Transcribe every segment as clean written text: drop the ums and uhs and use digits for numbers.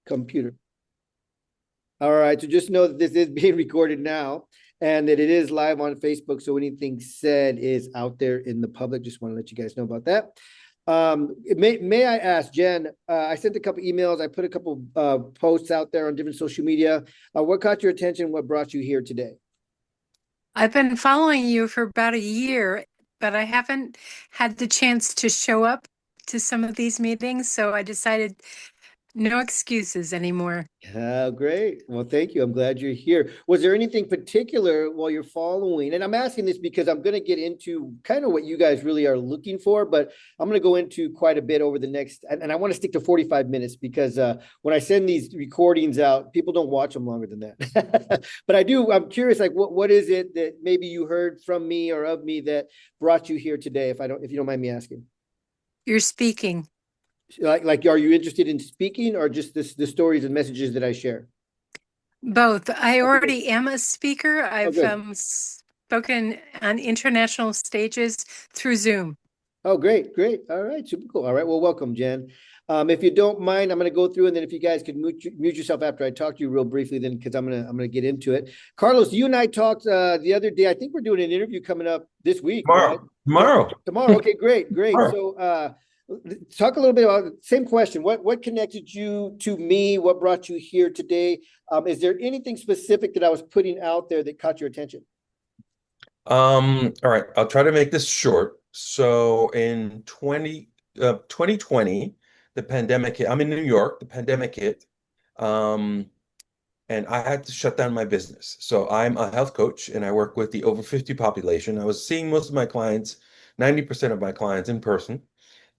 Computer. All right. So just know that this is being recorded now and that it is live on Facebook. So anything said is out there in the public. Just want to let you guys know about that. May I ask, Jen, I sent a couple emails. I put a couple posts out there on different social media. What caught your attention? What brought you here today? I've been following you for about a year, but I haven't had the chance to show up to some of these meetings, so I decided no excuses anymore. Oh, great. Well, thank you. I'm glad you're here. Was there anything particular while you're following? And I'm asking this because I'm going to get into kind of what you guys really are looking for, but I'm going to go into quite a bit over the next, and I want to stick to 45 minutes because when I send these recordings out, people don't watch them longer than that. But I do, I'm curious, like what is it that maybe you heard from me or of me that brought you here today, if you don't mind me asking? You're speaking. Like, are you interested in speaking or just the stories and messages that I share? Both. I Okay, good. already am a speaker. Oh, I've good. spoken on international stages through Zoom. Oh, great, great. All right, super cool. All right, well, welcome, Jen. If you don't mind, I'm going to go through, and then if you guys could mute yourself after I talk to you real briefly, then because I'm gonna get into it. Carlos, you and I talked the other day. I think we're doing an interview coming up this week, right? Tomorrow. Tomorrow. Tomorrow. Okay, great, great. Tomorrow. So, talk a little bit about same question. What connected you to me? What brought you here today? Is there anything specific that I was putting out there that caught your attention? All right, I'll try to make this short. So in 2020, the pandemic hit. I'm in New York, the pandemic hit. Um, and I had to shut down my business. So I'm a health coach and I work with the over 50 population. I was seeing most of my clients, 90% of my clients in person.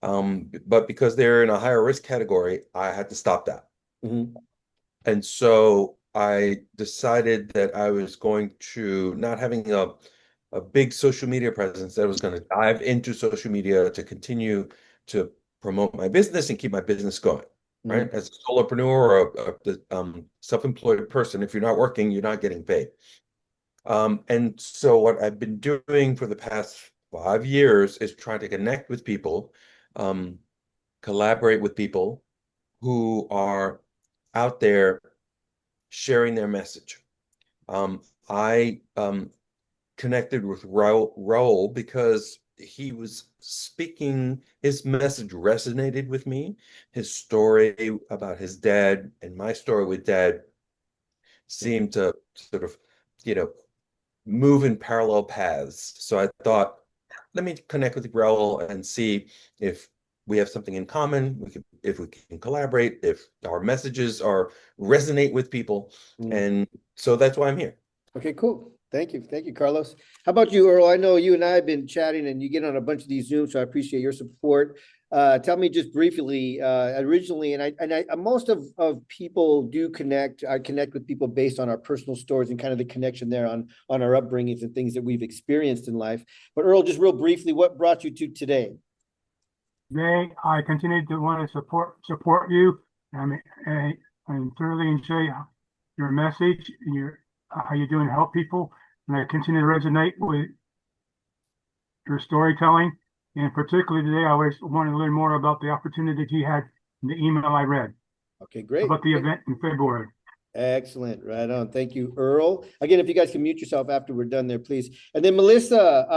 But because they're in a higher risk category, I had to stop that. Mhm. And so I decided that I was going to not having a big social media presence, that I was going to dive into social media to continue to promote my business and keep my business going. Right. Mhm. As a solopreneur or a self-employed person, if you're not working, you're not getting paid. And so what I've been doing for the past 5 years is trying to connect with people, um, collaborate with people who are out there sharing their message. I connected with Raul because he was speaking, his message resonated with me. His story about his dad and my story with dad seemed to sort of, you know, move in parallel paths. So I thought, let me connect with Raul and see if we have something in common. If we can collaborate, if our messages are resonate with people. Mhm. And so that's why I'm here. Okay, cool. Thank you. Thank you, Carlos. How about you, Earl? I know you and I have been chatting and you get on a bunch of these Zooms, so I appreciate your support. Tell me just briefly, originally, and most of people do connect. I connect with people based on our personal stories and kind of the connection there on our upbringings and things that we've experienced in life. But Earl, just real briefly, what brought you to today? Today, I continue to want to support you. I mean, I thoroughly enjoy your message and your how you're doing to help people, and I continue to resonate with your storytelling. And particularly today, I always want to learn more about the opportunity that you had in the email I read Okay, great. about the Great. event in February. Excellent. Right on. Thank you, Earl. Again, if you guys can mute yourself after we're done there, please. And then Melissa,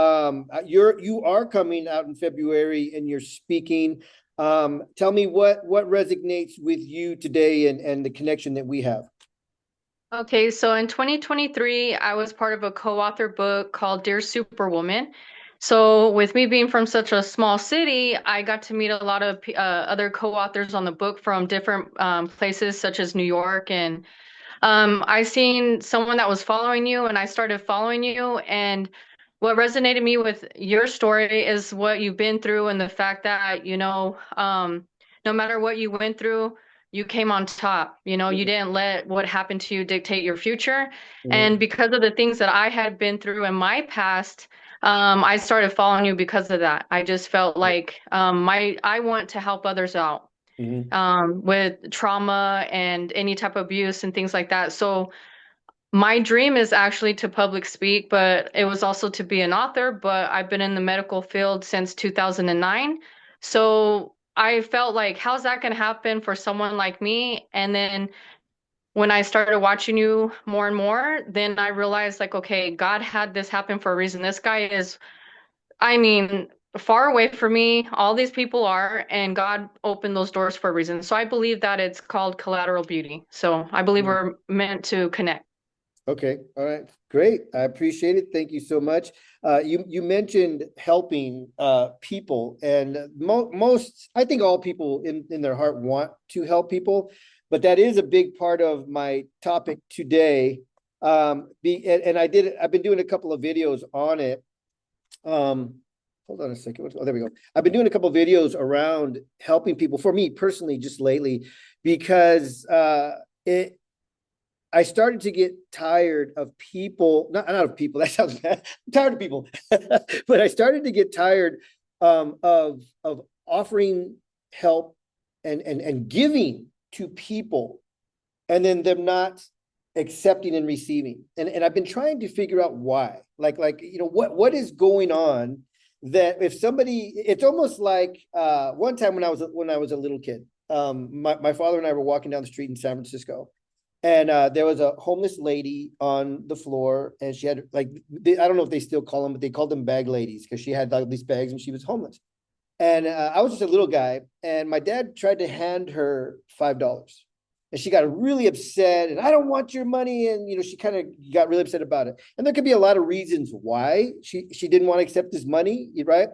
you are coming out in February and you're speaking. Tell me what resonates with you today and the connection that we have. Okay, so in 2023, I was part of a co-author book called Dear Superwoman. So, with me being from such a small city, I got to meet a lot of other co-authors on the book from different places, such as New York. And I seen someone that was following you, and I started following you. And what resonated me with your story is what you've been through, and the fact that, no matter what you went through, you came on top. You didn't let what happened to you dictate your future. And Mhm. because of the things that I had been through in my past, I started following you because of that. I just felt like I want to help others out Mhm. with trauma and any type of abuse and things like that. So my dream is actually to public speak, but it was also to be an author. But I've been in the medical field since 2009. So I felt like, how's that going to happen for someone like me? And then when I started watching you more and more, then I realized like, okay, God had this happen for a reason. This guy is, I mean, far away from me. All these people are, and God opened those doors for a reason. So I believe that it's called collateral beauty. So I believe we're meant to connect. Okay. All right. Great. I appreciate it. Thank you so much. You mentioned helping people, and most, I think all people in their heart want to help people, but that is a big part of my topic today. I've been doing a couple of videos on it. Hold on a second. Oh, there we go. I've been doing a couple of videos around helping people, for me personally, just lately, because I started to get tired of people, not of people, that sounds bad. I'm tired of people. But I started to get tired of offering help and giving to people, and then them not accepting and receiving. And I've been trying to figure out why. Like what is going on, that if somebody, it's almost like one time when I was a little kid, my father and I were walking down the street in San Francisco. And there was a homeless lady on the floor, and she had I don't know if they still call them, but they called them bag ladies, because she had like these bags and she was homeless. And I was just a little guy, and my dad tried to hand her $5, and she got really upset, and I don't want your money, and she kind of got really upset about it. And there could be a lot of reasons why she didn't want to accept this money, right?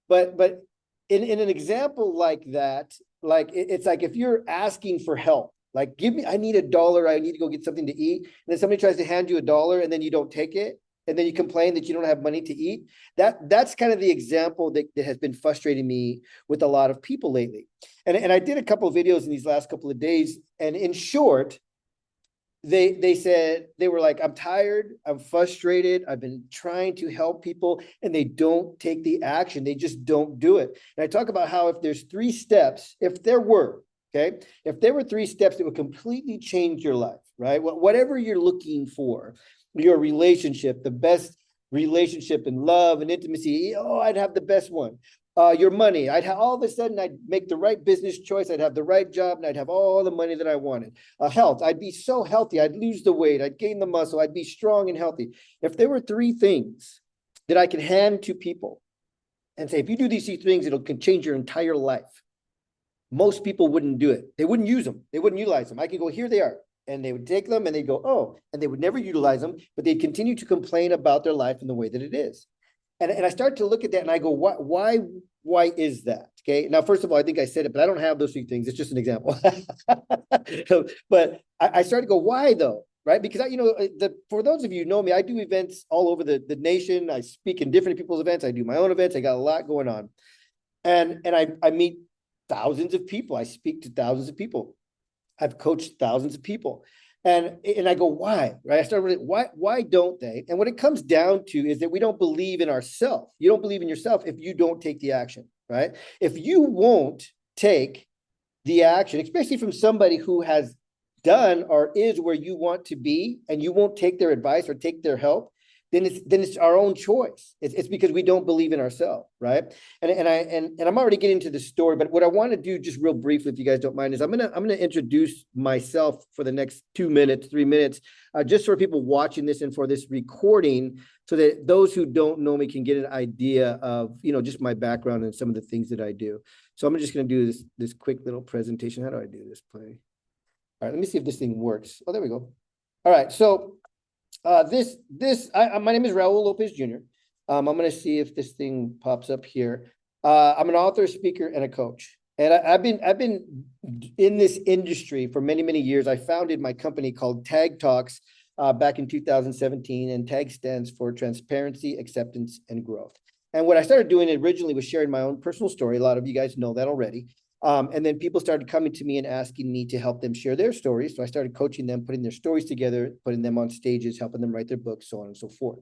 But in an example like that, like it's like if you're asking for help. Like, I need $1. I need to go get something to eat. And then somebody tries to hand you $1 and then you don't take it. And then you complain that you don't have money to eat. That's kind of the example that has been frustrating me with a lot of people lately. And I did a couple of videos in these last couple of days. And in short, they said, they were like, I'm tired, I'm frustrated, I've been trying to help people, and they don't take the action. They just don't do it. And I talk about how if there's 3 steps, if there were 3 steps that would completely change your life, right? Whatever you're looking for, your relationship, the best relationship in love and intimacy, I'd have the best one. Your money, all of a sudden, I'd make the right business choice, I'd have the right job, and I'd have all the money that I wanted. Health, I'd be so healthy, I'd lose the weight, I'd gain the muscle, I'd be strong and healthy. If there were 3 things that I could hand to people and say, if you do these 3 things, it'll change your entire life. Most people wouldn't do it. They wouldn't use them. They wouldn't utilize them. I could go, here they are. And they would take them and they'd go, oh, and they would never utilize them, but they'd continue to complain about their life in the way that it is. And I start to look at that and I go, why is that? Okay. Now, first of all, I think I said it, but I don't have those 3 things. It's just an example. But I started to go, why though? Right? Because for those of you who know me, I do events all over the nation. I speak in different people's events. I do my own events. I got a lot going on. And I meet thousands of people. I speak to thousands of people. I've coached thousands of people. And I go, why? Right? I started with why don't they? And what it comes down to is that we don't believe in ourselves. You don't believe in yourself if you don't take the action, right? If you won't take the action, especially from somebody who has done or is where you want to be, and you won't take their advice or take their help, then it's our own choice. It's because we don't believe in ourselves, right? And I'm already getting to the story, but what I want to do just real briefly, if you guys don't mind, is I'm gonna introduce myself for the next 2 minutes, 3 minutes, just for people watching this and for this recording, so that those who don't know me can get an idea of just my background and some of the things that I do. So I'm just gonna do this quick little presentation. How do I do this play? All right, let me see if this thing works. Oh, there we go. All right, so. My name is Raul Lopez Jr. I'm going to see if this thing pops up here. I'm an author, speaker, and a coach. And I've been in this industry for many, many years. I founded my company called Tag Talks back in 2017, and TAG stands for Transparency, Acceptance, and Growth. And what I started doing originally was sharing my own personal story. A lot of you guys know that already. And then people started coming to me and asking me to help them share their stories. So I started coaching them, putting their stories together, putting them on stages, helping them write their books, so on and so forth.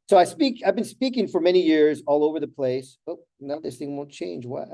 So I've been speaking for many years all over the place. Oh, now this thing won't change. Why?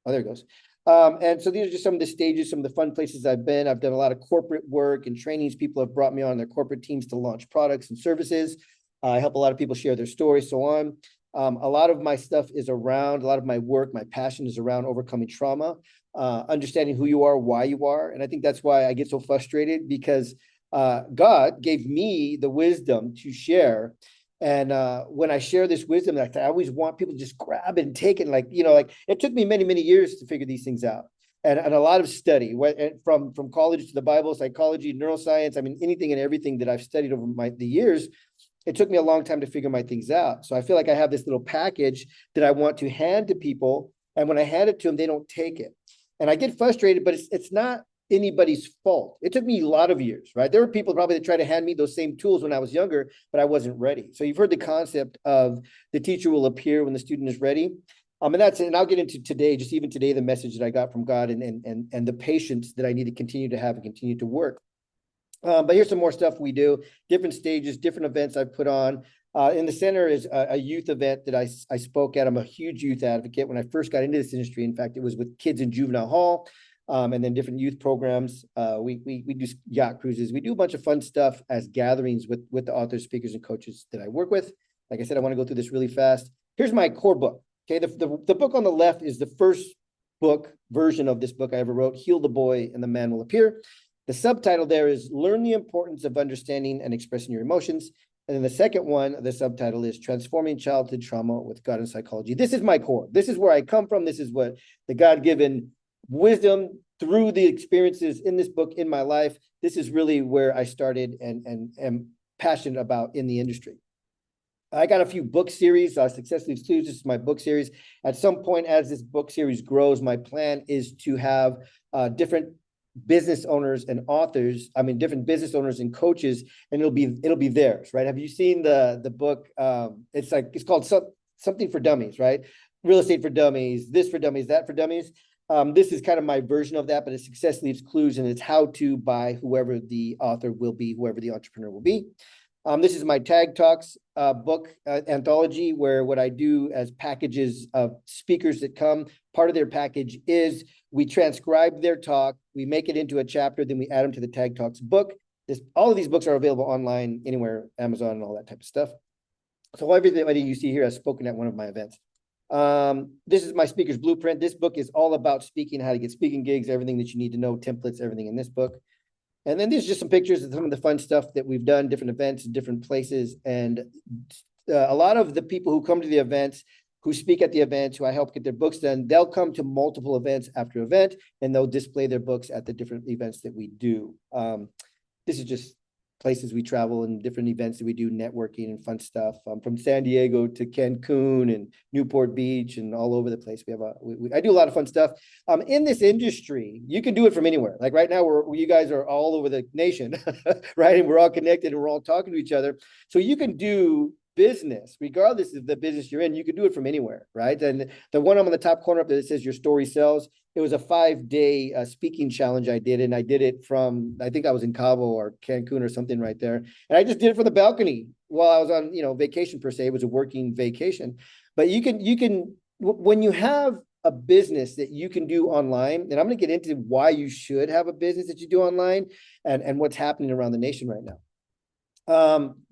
Oh, there it goes. And so these are just some of the stages, some of the fun places I've been. I've done a lot of corporate work and trainings. People have brought me on their corporate teams to launch products and services. I help a lot of people share their stories, so on. A lot of my stuff is around, a lot of my work, my passion is around overcoming trauma, understanding who you are, why you are. And I think that's why I get so frustrated, because God gave me the wisdom to share. And when I share this wisdom, I always want people to just grab it and take it. Like, like it took me many, many years to figure these things out. And a lot of study, from college to the Bible, psychology, neuroscience. I mean, anything and everything that I've studied over the years. It took me a long time to figure my things out. So I feel like I have this little package that I want to hand to people. And when I hand it to them, they don't take it. And I get frustrated, but it's not anybody's fault. It took me a lot of years, right? There were people probably that tried to hand me those same tools when I was younger, but I wasn't ready. So you've heard the concept of the teacher will appear when the student is ready. And I'll get into today, just even today, the message that I got from God and the patience that I need to continue to have and continue to work. But here's some more stuff we do, different stages, different events I've put on. In the center is a youth event that I spoke at. I'm a huge youth advocate. When I first got into this industry, in fact, it was with kids in juvenile hall, and then different youth programs. We do yacht cruises. We do a bunch of fun stuff as gatherings with the authors, speakers, and coaches that I work with. Like I said, I want to go through this really fast. Here's my core book. Okay, the book on the left is the first book version of this book I ever wrote, Heal the Boy and the Man Will Appear. The subtitle there is Learn the Importance of Understanding and Expressing Your Emotions. And then the second one, the subtitle is Transforming Childhood Trauma with God and Psychology. This is my core. This is where I come from. This is what the God-given wisdom through the experiences in this book in my life. This is really where I started and am passionate about in the industry. I got a few book series, Successfully Exclusive. This is my book series. At some point, as this book series grows, my plan is to have different business owners and authors, different business owners and coaches, and it'll be theirs, right? Have you seen the book? It's called something for dummies, right? Real estate for dummies, this for dummies, that for dummies. This is kind of my version of that, but it's Success Leaves Clues, and it's how to by whoever the author will be, whoever the entrepreneur will be. This is my Tag Talks book anthology, where what I do as packages of speakers that come, part of their package is we transcribe their talk, we make it into a chapter, then we add them to the Tag Talks book. All of these books are available online, anywhere, Amazon and all that type of stuff. So everybody you see here has spoken at one of my events. This is my speaker's blueprint. This book is all about speaking, how to get speaking gigs, everything that you need to know, templates, everything in this book. And then there's just some pictures of some of the fun stuff that we've done, different events, different places. And a lot of the people who come to the events, who speak at the events, who I help get their books done, they'll come to multiple events after event, and they'll display their books at the different events that we do. This is just places we travel and different events that we do, networking and fun stuff, from San Diego to Cancun and Newport Beach and all over the place. I do a lot of fun stuff. In this industry, you can do it from anywhere. Like right now, you guys are all over the nation, right? And we're all connected and we're all talking to each other. So you can do business, regardless of the business you're in, you can do it from anywhere, right? And the one on the top corner up there that says Your Story Sells, it was a 5-day speaking challenge I did, and I did it from, I think I was in Cabo or Cancun or something right there, and I just did it from the balcony while I was on, vacation per se. It was a working vacation, but you can when you have a business that you can do online, and I'm going to get into why you should have a business that you do online and what's happening around the nation right now.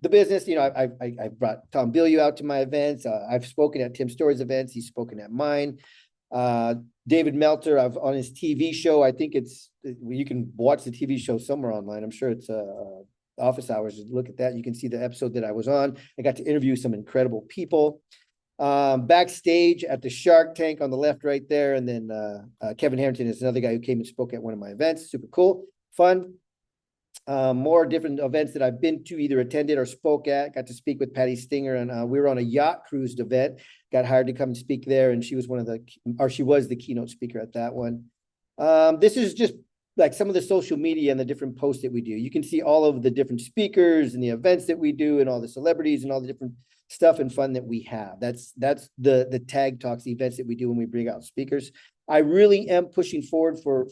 The business, I brought Tom Bilyeu out to my events. I've spoken at Tim Story's events. He's spoken at mine. David Meltzer, I've on his TV show. I think you can watch the TV show somewhere online. I'm sure it's Office Hours. Look at that. You can see the episode that I was on. I got to interview some incredible people. Backstage at the Shark Tank on the left right there. And then Kevin Harrington is another guy who came and spoke at one of my events. Super cool, fun. More different events that I've been to, either attended or spoke at. Got to speak with Patty Stinger, and we were on a yacht cruise event. Got hired to come and speak there, and she was the keynote speaker at that one. This is just like some of the social media and the different posts that we do. You can see all of the different speakers and the events that we do, and all the celebrities and all the different stuff and fun that we have. That's the Tag Talks events that we do when we bring out speakers. I really am pushing forward for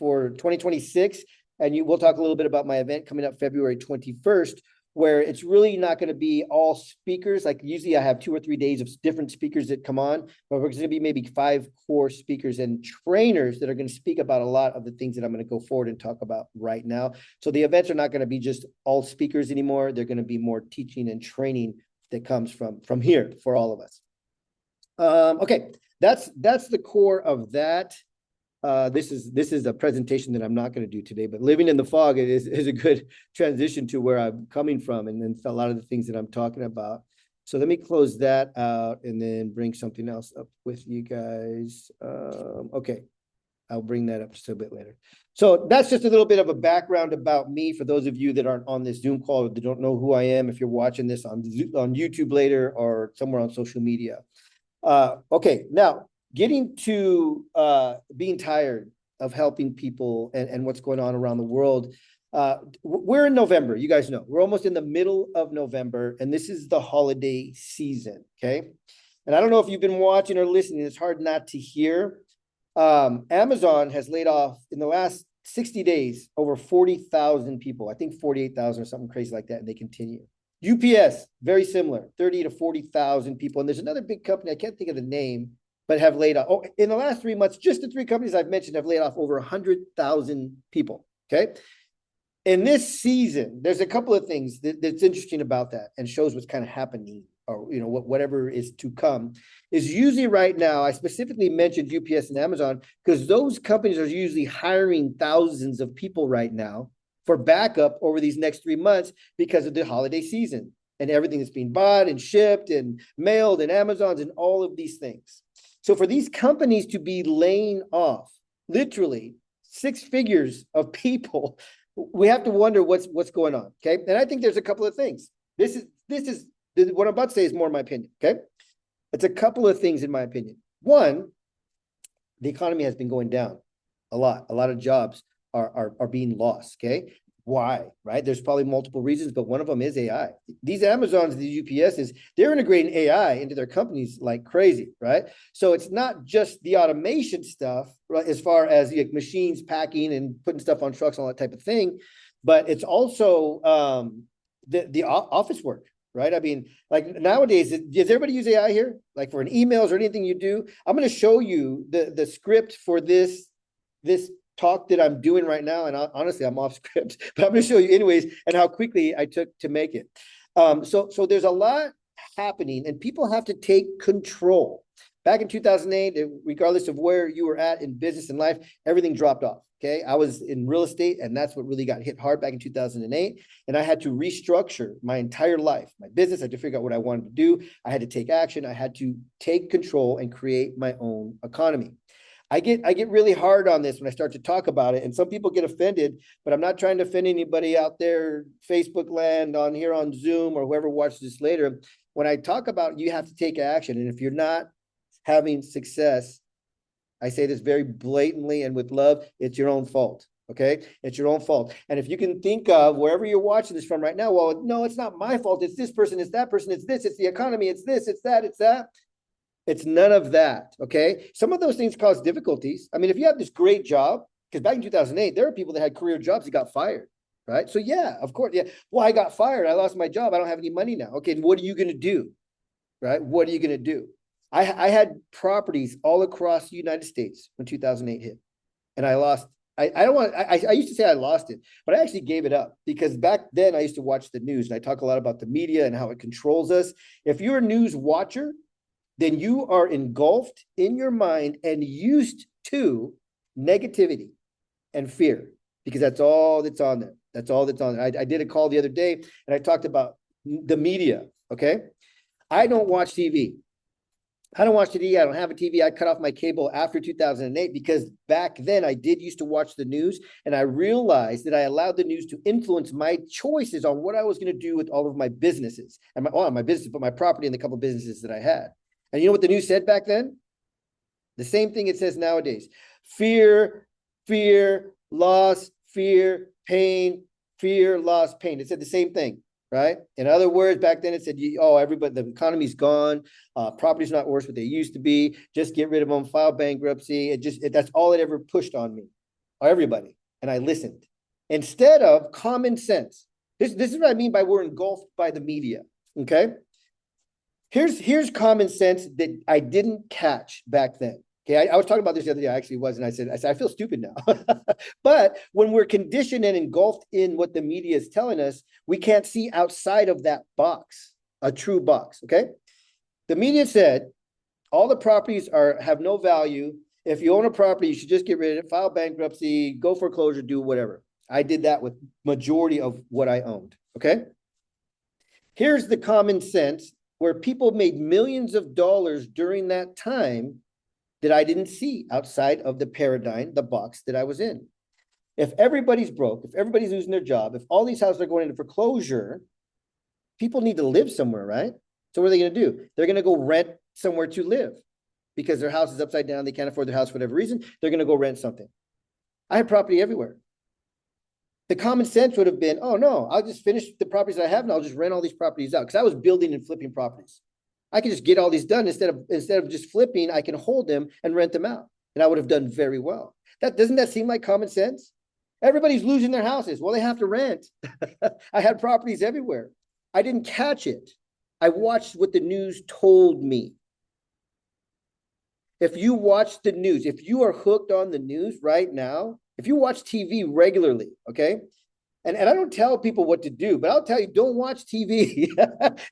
2026. And we'll talk a little bit about my event coming up February 21st, where it's really not going to be all speakers. Like usually I have 2 or 3 days of different speakers that come on, but we're going to be maybe 5 core speakers and trainers that are going to speak about a lot of the things that I'm going to go forward and talk about right now. So the events are not going to be just all speakers anymore. They're going to be more teaching and training that comes from here for all of us. Okay, that's the core of that. This is a presentation that I'm not going to do today, but living in the fog is a good transition to where I'm coming from, and then a lot of the things that I'm talking about. So let me close that out and then bring something else up with you guys. Okay, I'll bring that up just a bit later. So that's just a little bit of a background about me for those of you that aren't on this Zoom call, that don't know who I am, if you're watching this on YouTube later or somewhere on social media. Okay, now getting to being tired of helping people and what's going on around the world. We're in November, you guys know. We're almost in the middle of November, and this is the holiday season, okay? And I don't know if you've been watching or listening, it's hard not to hear. Amazon has laid off in the last 60 days over 40,000 people. I think 48,000 or something crazy like that, and they continue. UPS, very similar, 30 to 40,000 people. And there's another big company, I can't think of the name, but have laid off. Oh, in the last 3 months, just the three companies I've mentioned have laid off over 100,000 people, okay? In this season, there's a couple of things that's interesting about that and shows what's kind of happening, or whatever is to come, is usually right now. I specifically mentioned UPS and Amazon because those companies are usually hiring thousands of people right now for backup over these next 3 months because of the holiday season and everything that's being bought and shipped and mailed and Amazons and all of these things. So for these companies to be laying off literally 6 figures of people, we have to wonder what's going on, okay? And I think there's a couple of things. This is what I'm about to say is more my opinion, okay? It's a couple of things in my opinion. One, the economy has been going down a lot. A lot of jobs are being lost, okay? Why, right? There's probably multiple reasons, but one of them is AI. These Amazons, these UPSs, they're integrating AI into their companies like crazy, right? So it's not just the automation stuff, right, as far as like machines packing and putting stuff on trucks and all that type of thing, but it's also the office work, right? I mean, like nowadays, does everybody use AI here? Like for an emails or anything you do? I'm going to show you the script for this talk that I'm doing right now. And honestly, I'm off script, but I'm going to show you anyways, and how quickly I took to make it. So there's a lot happening and people have to take control. Back in 2008, regardless of where you were at in business and life, everything dropped off. Okay. I was in real estate and that's what really got hit hard back in 2008. And I had to restructure my entire life, my business. I had to figure out what I wanted to do. I had to take action. I had to take control and create my own economy. I get really hard on this when I start to talk about it, and some people get offended, but I'm not trying to offend anybody out there, Facebook land, on here on Zoom, or whoever watches this later. When I talk about you have to take action, and if you're not having success, I say this very blatantly and with love, it's your own fault. Okay, it's your own fault. And if you can think of wherever you're watching this from right now, well, no, it's not my fault. It's this person, it's that person, it's this, it's the economy, it's this, it's that, it's that. It's none of that, okay? Some of those things cause difficulties. I mean, if you have this great job, because back in 2008, there were people that had career jobs that got fired, right? So yeah, of course, yeah. Well, I got fired. I lost my job. I don't have any money now. Okay, what are you going to do, right? What are you going to do? I had properties all across the United States when 2008 hit, and I lost. I used to say I lost it, but I actually gave it up because back then I used to watch the news, and I talk a lot about the media and how it controls us. If you're a news watcher, then you are engulfed in your mind and used to negativity and fear, because that's all that's on there. That's all that's on there. I did a call the other day and I talked about the media, okay? I don't watch TV. I don't watch TV. I don't have a TV. I cut off my cable after 2008 because back then I did used to watch the news, and I realized that I allowed the news to influence my choices on what I was going to do with all of my businesses and my business, but my property and the couple of businesses that I had. And you know what the news said back then? The same thing it says nowadays. Fear, loss, fear, pain, fear, loss, pain. It said the same thing, right? In other words, back then it said, oh, everybody, the economy's gone. Property's not worth what they used to be. Just get rid of them, file bankruptcy. That's all it ever pushed on me, or everybody. And I listened. Instead of common sense. This is what I mean by we're engulfed by the media, okay? Here's common sense that I didn't catch back then. Okay, I was talking about this the other day. I actually was, and I said I feel stupid now. But when we're conditioned and engulfed in what the media is telling us, we can't see outside of that box a true box, okay? The media said all the properties have no value. If you own a property, you should just get rid of it, file bankruptcy, go foreclosure, do whatever. I did that with majority of what I owned, okay? Here's the common sense where people made millions of dollars during that time that I didn't see outside of the paradigm, the box that I was in. If everybody's broke, if everybody's losing their job, if all these houses are going into foreclosure, people need to live somewhere, right? So what are they going to do? They're going to go rent somewhere to live because their house is upside down. They can't afford their house for whatever reason. They're going to go rent something. I have property everywhere. The common sense would have been, oh no, I'll just finish the properties I have and I'll just rent all these properties out, because I was building and flipping properties. I can just get all these done instead of just flipping. I can hold them and rent them out, and I would have done very well. Doesn't that seem like common sense? Everybody's losing their houses. Well, they have to rent. I had properties everywhere. I didn't catch it. I watched what the news told me. If you watch the news, if you are hooked on the news right now, if you watch TV regularly, okay? And I don't tell people what to do, but I'll tell you, don't watch TV.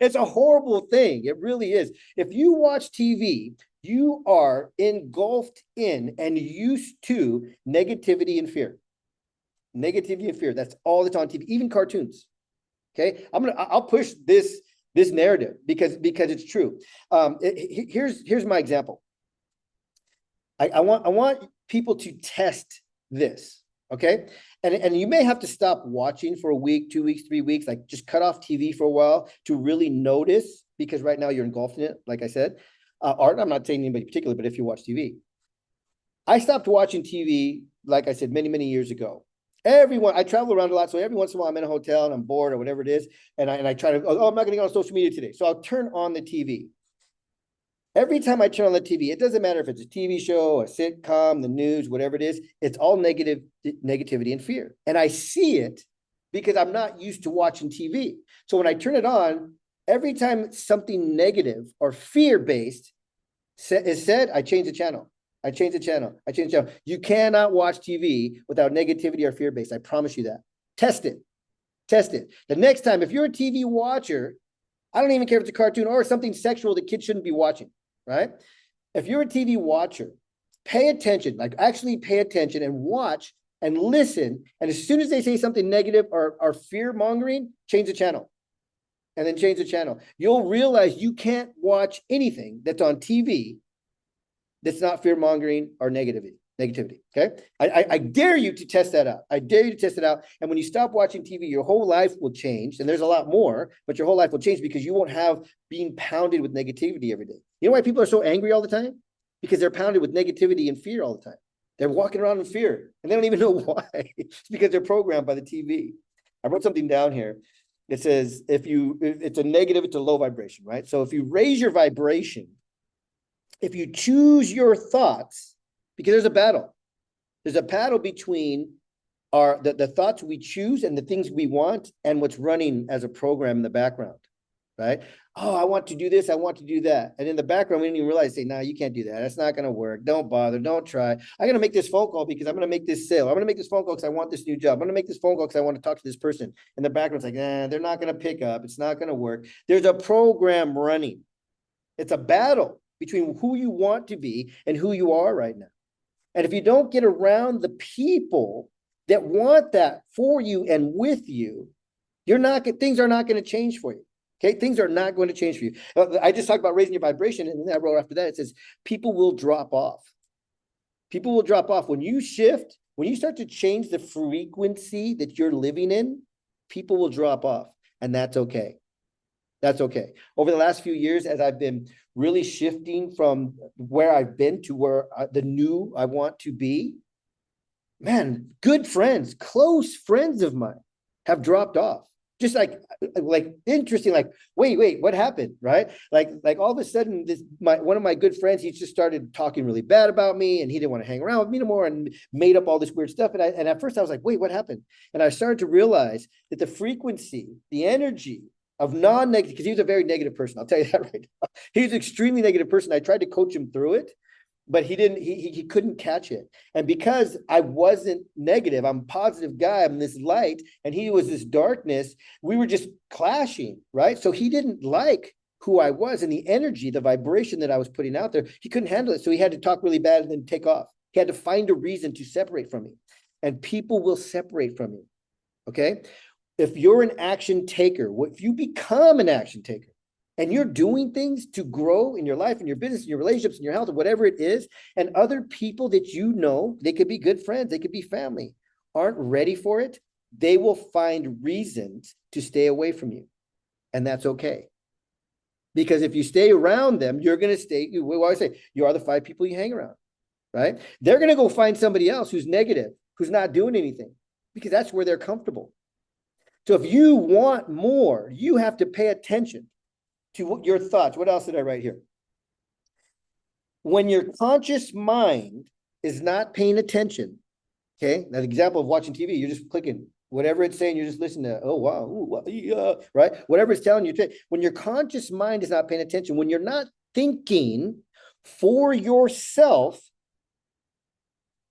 It's a horrible thing. It really is. If you watch TV, you are engulfed in and used to negativity and fear. Negativity and fear. That's all that's on TV, even cartoons. Okay, I'll push this narrative because it's true. Here's my example. I want people to test this. Okay, and you may have to stop watching for a week, 2 weeks, 3 weeks. Like, just cut off TV for a while to really notice, because right now you're engulfed in it. Like I said, Art. I'm not saying anybody particular, but if you watch TV, I stopped watching TV, like I said, many years ago. I travel around a lot, so every once in a while I'm in a hotel and I'm bored or whatever it is, and I try to, I'm not going to go on social media today, so I'll turn on the TV. Every time I turn on the TV, it doesn't matter if it's a TV show, a sitcom, the news, whatever it is, it's all negativity and fear. And I see it because I'm not used to watching TV. So when I turn it on, every time something negative or fear-based is said, I change the channel. I change the channel. You cannot watch TV without negativity or fear-based. I promise you that. Test it. The next time, if you're a TV watcher, I don't even care if it's a cartoon or something sexual that kids shouldn't be watching, right? If you're a TV watcher, pay attention, like actually pay attention and watch and listen. And as soon as they say something negative or fear-mongering, change the channel. And then change the channel. You'll realize you can't watch anything that's on TV that's not fear-mongering or negativity, okay? I dare you to test that out. I dare you to test it out. And when you stop watching TV, your whole life will change. And there's a lot more, but your whole life will change because you won't have being pounded with negativity every day. You know why people are so angry all the time? Because they're pounded with negativity and fear all the time. They're walking around in fear, and they don't even know why. It's because they're programmed by the TV. I wrote something down here. It says, if it's a negative, it's a low vibration, right? So if you raise your vibration, if you choose your thoughts, because there's a battle between the thoughts we choose and the things we want and what's running as a program in the background, right? Oh, I want to do this, I want to do that. And in the background, we didn't even realize, say, no, you can't do that. That's not going to work. Don't bother. Don't try. I'm going to make this phone call because I'm going to make this sale. I'm going to make this phone call because I want this new job. I'm going to make this phone call because I want to talk to this person. In the background, it's like, they're not going to pick up. It's not going to work. There's a program running. It's a battle between who you want to be and who you are right now. And if you don't get around the people that want that for you and with you, things are not going to change for you. Okay, things are not going to change for you. I just talked about raising your vibration, and then I wrote after that, it says, people will drop off. People will drop off. When you shift, when you start to change the frequency that you're living in, people will drop off, and that's okay. That's okay. Over the last few years, as I've been really shifting from where I've been to where the new I want to be, man, good friends, close friends of mine have dropped off. Just like interesting, like, wait, what happened, right? Like all of a sudden, one of my good friends, he just started talking really bad about me, and he didn't want to hang around with me anymore, and made up all this weird stuff. And at first I was like, wait, what happened? And I started to realize that the frequency, the energy of non-negative, because he was a very negative person, I'll tell you that right now. He was an extremely negative person. I tried to coach him through it, but he couldn't catch it. And because I wasn't negative, I'm a positive guy, I'm this light, and he was this darkness, we were just clashing, right? So he didn't like who I was and the energy, the vibration that I was putting out there. He couldn't handle it. So he had to talk really bad and then take off. He had to find a reason to separate from me. And people will separate from you. Okay? If you're an action taker, if you become an action taker, and you're doing things to grow in your life, in your business, in your relationships, in your health, or whatever it is, and other people that you know, they could be good friends, they could be family, aren't ready for it, they will find reasons to stay away from you. And that's okay. Because if you stay around them, you're going to stay, we always say, you are the 5 people you hang around, right? They're going to go find somebody else who's negative, who's not doing anything, because that's where they're comfortable. So if you want more, you have to pay attention to your thoughts. What else did I write here? When your conscious mind is not paying attention, okay, an example of watching TV, you're just clicking whatever it's saying, you're just listening to, oh, wow, ooh, yeah, right? Whatever it's telling you. When your conscious mind is not paying attention, when you're not thinking for yourself,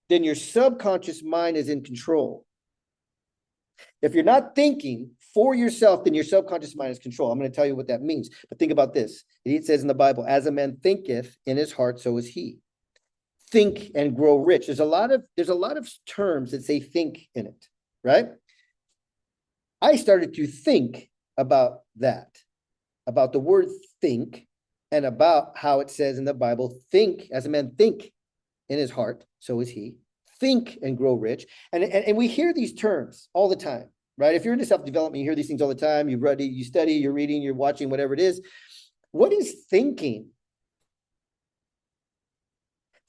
then your subconscious mind is in control. If you're not thinking for yourself, then your subconscious mind is control. I'm going to tell you what that means. But think about this. It says in the Bible, as a man thinketh in his heart, so is he. Think and grow rich. There's a lot of terms that say think in it, right? I started to think about that, about the word think, and about how it says in the Bible, think, as a man think in his heart, so is he. Think and grow rich. And we hear these terms all the time, right? If you're into self-development, you hear these things all the time. You read, you study, you're reading, you're watching, whatever it is. What is thinking?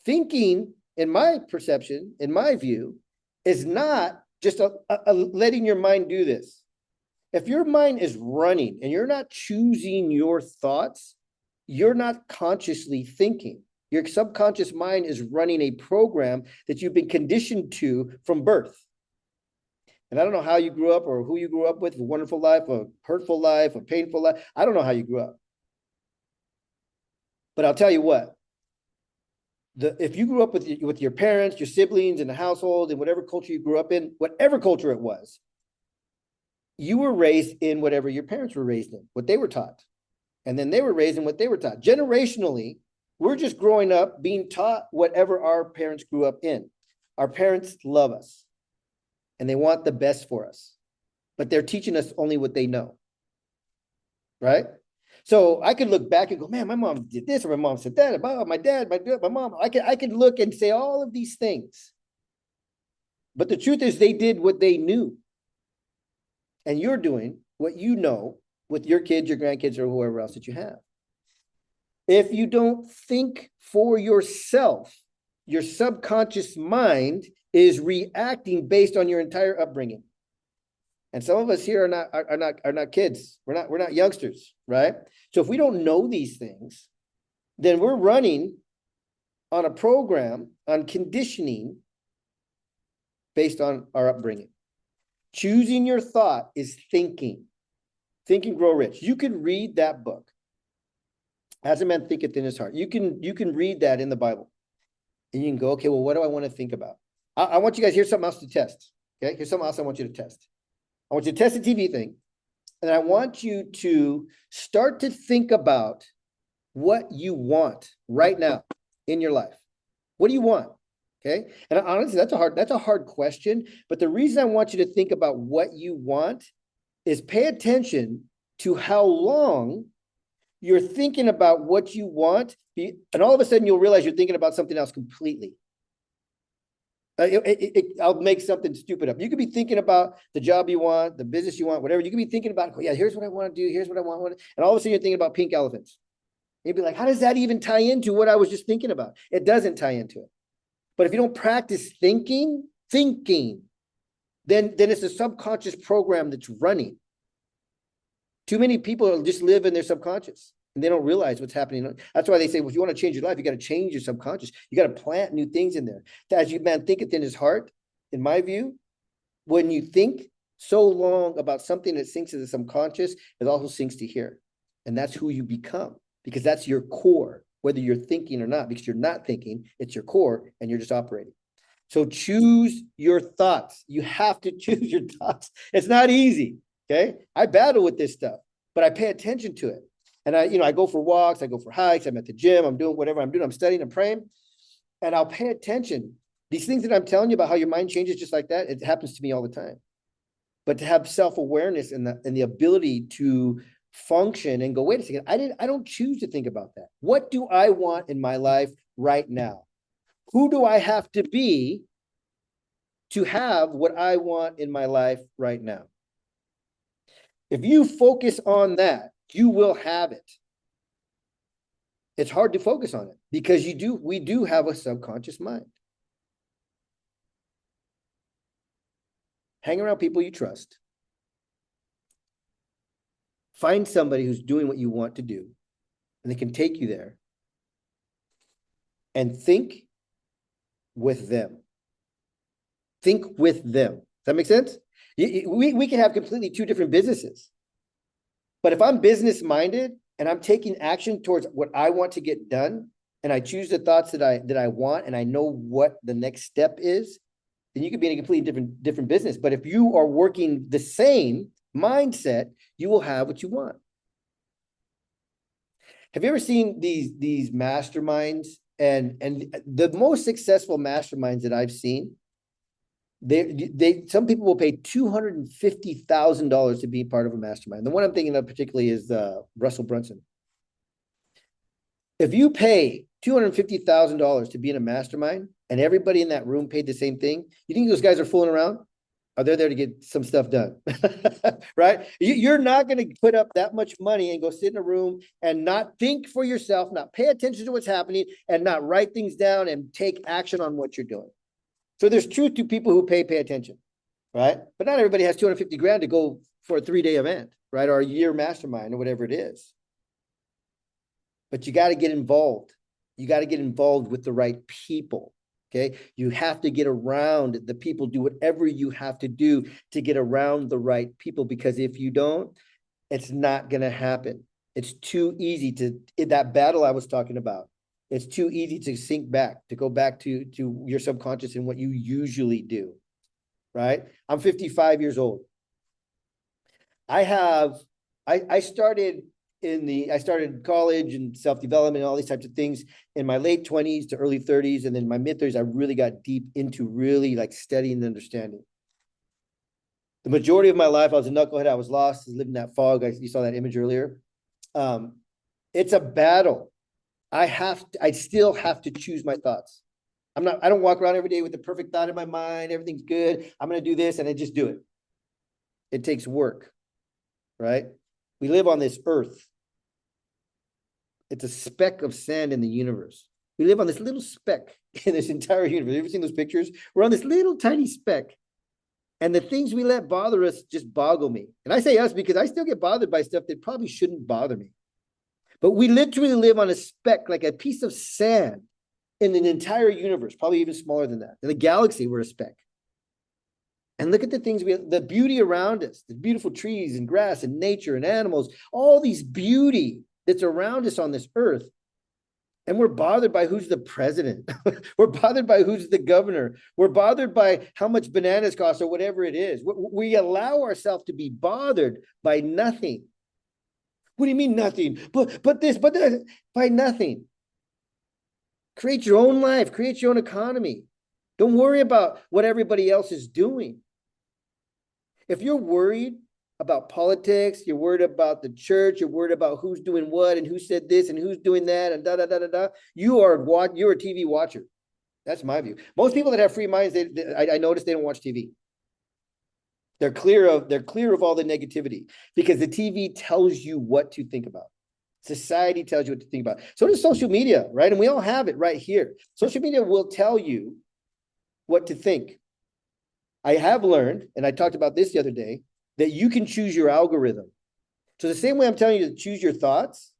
Thinking, in my perception, in my view, is not just a letting your mind do this. If your mind is running and you're not choosing your thoughts, you're not consciously thinking. Your subconscious mind is running a program that you've been conditioned to from birth. And I don't know how you grew up or who you grew up with, a wonderful life, a hurtful life, a painful life. I don't know how you grew up. But I'll tell you what, if you grew up with your parents, your siblings in the household, in whatever culture you grew up in, whatever culture it was, you were raised in whatever your parents were raised in, what they were taught. And then they were raised in what they were taught. Generationally, we're just growing up being taught whatever our parents grew up in. Our parents love us and they want the best for us, but they're teaching us only what they know, right? So I could look back and go, man, my mom did this, or my mom said that about my dad, my mom. I could look and say all of these things. But the truth is they did what they knew. And you're doing what you know with your kids, your grandkids, or whoever else that you have. If you don't think for yourself, your subconscious mind is reacting based on your entire upbringing. And some of us here are not kids. We're not youngsters, right? So if we don't know these things, then we're running on a program, on conditioning based on our upbringing. Choosing your thought is thinking. Think and Grow Rich. You can read that book. As a man thinketh in his heart. You can read that in the Bible. And you can go, okay, well, what do I want to think about? I want you guys, here's something else to test. Okay, here's something else I want you to test. I want you to test the TV thing. And I want you to start to think about what you want right now in your life. What do you want? Okay. And honestly, that's a hard question. But the reason I want you to think about what you want is pay attention to how long you're thinking about what you want, and all of a sudden you'll realize you're thinking about something else completely. I'll make something stupid up. You could be thinking about the job you want, the business you want, whatever. You could be thinking about, oh, yeah, here's what I want to do. Here's what I want. And all of a sudden you're thinking about pink elephants. You'd be like, how does that even tie into what I was just thinking about? It doesn't tie into it. But if you don't practice thinking, then it's a subconscious program that's running. Too many people just live in their subconscious and they don't realize what's happening. That's why they say, well, if you want to change your life, you got to change your subconscious. You got to plant new things in there. As you man thinketh in his heart, in my view, when you think so long about something that sinks to the subconscious, it also sinks to here. And that's who you become, because that's your core. whether you're thinking or not, because you're not thinking, it's your core and you're just operating. So choose your thoughts. You have to choose your thoughts. It's not easy. Okay. I battle with this stuff, but I pay attention to it. And I go for walks, I go for hikes, I'm at the gym, I'm doing whatever I'm doing, I'm studying, I'm praying, and I'll pay attention. These things that I'm telling you about how your mind changes just like that, it happens to me all the time. But to have self-awareness and the ability to function and go, wait a second, I don't choose to think about that. What do I want in my life right now? Who do I have to be to have what I want in my life right now? If you focus on that, you will have it. It's hard to focus on it because we do have a subconscious mind. Hang around people you trust. Find somebody who's doing what you want to do, and they can take you there. And think with them. Think with them. Does that make sense? We can have completely two different businesses. But if I'm business minded and I'm taking action towards what I want to get done, and I choose the thoughts that I want, and I know what the next step is, then you could be in a completely different business. But if you are working the same mindset, you will have what you want. Have you ever seen these masterminds? And the most successful masterminds that I've seen, some people will pay $250,000 to be part of a mastermind. The one I'm thinking of particularly is Russell Brunson. If you pay $250,000 to be in a mastermind and everybody in that room paid the same thing, you think those guys are fooling around? Are they there to get some stuff done? Right? You're not going to put up that much money and go sit in a room and not think for yourself, not pay attention to what's happening, and not write things down and take action on what you're doing. So there's truth to people who pay attention, right? But not everybody has 250 grand to go for a 3-day event, right? Or a year mastermind or whatever it is. But you got to get involved. You got to get involved with the right people. Okay. You have to get around the people, do whatever you have to do to get around the right people, because if you don't, it's not going to happen. It's too easy in that battle I was talking about. It's too easy to sink back, to go back to your subconscious and what you usually do. Right. I'm 55 years old. I started college and self-development and all these types of things in my late 20s to early 30s. And then my mid-30s, I really got deep into really like studying and understanding. The majority of my life, I was a knucklehead. I was lost, living in that fog. You saw that image earlier. It's a battle. I still have to choose my thoughts. I don't walk around every day with the perfect thought in my mind. Everything's good. I'm going to do this, and I just do it. It takes work, right? We live on this earth. It's a speck of sand in the universe. We live on this little speck in this entire universe. You ever seen those pictures? We're on this little tiny speck. And the things we let bother us just boggle me. And I say us because I still get bothered by stuff that probably shouldn't bother me. But we literally live on a speck, like a piece of sand in an entire universe, probably even smaller than that. In the galaxy, we're a speck. And look at the things the beauty around us, the beautiful trees and grass and nature and animals, all these beauty that's around us on this earth. And we're bothered by who's the president. We're bothered by who's the governor. We're bothered by how much bananas cost or whatever it is. We allow ourselves to be bothered by nothing. What do you mean nothing? But that, by nothing. Create your own life. Create your own economy. Don't worry about what everybody else is doing. If you're worried about politics, you're worried about the church, you're worried about who's doing what and who said this and who's doing that and da da da da da, you're a TV watcher. That's my view. Most people that have free minds, I notice they don't watch TV. They're clear of all the negativity because the TV tells you what to think about. Society tells you what to think about. So does social media, right? And we all have it right here. Social media will tell you what to think. I have learned, and I talked about this the other day, that you can choose your algorithm. So the same way I'm telling you to choose your thoughts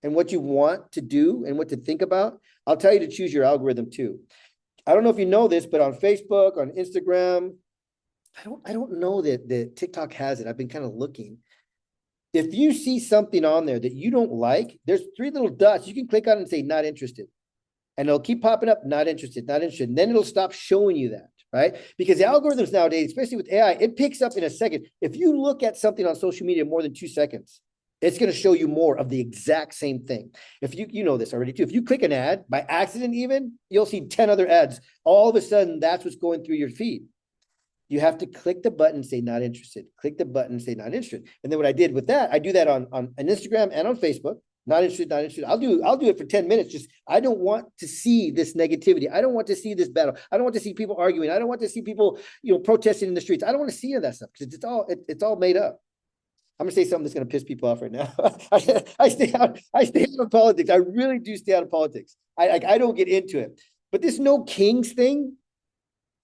and what you want to do and what to think about, I'll tell you to choose your algorithm too. I don't know if you know this, but on Facebook, on Instagram, I don't know that TikTok has it. I've been kind of looking. If you see something on there that you don't like, there's 3 little dots. You can click on it and say, not interested. And it'll keep popping up, not interested, not interested. And then it'll stop showing you that, right? Because the algorithms nowadays, especially with AI, it picks up in a second. If you look at something on social media more than 2 seconds, it's going to show you more of the exact same thing. If you know this already too, if you click an ad by accident, even you'll see 10 other ads. All of a sudden, that's what's going through your feed. You have to click the button, say not interested. Click the button, say not interested. And then what I did with that, I do that on Instagram and on Facebook. Not interested, not interested. I'll do it for 10 minutes. Just, I don't want to see this negativity. I don't want to see this battle. I don't want to see people arguing. I don't want to see people, protesting in the streets. I don't want to see any of that stuff because it's all made up. I'm gonna say something that's gonna piss people off right now. I stay out of politics. I really do stay out of politics. I don't get into it. But this no kings thing,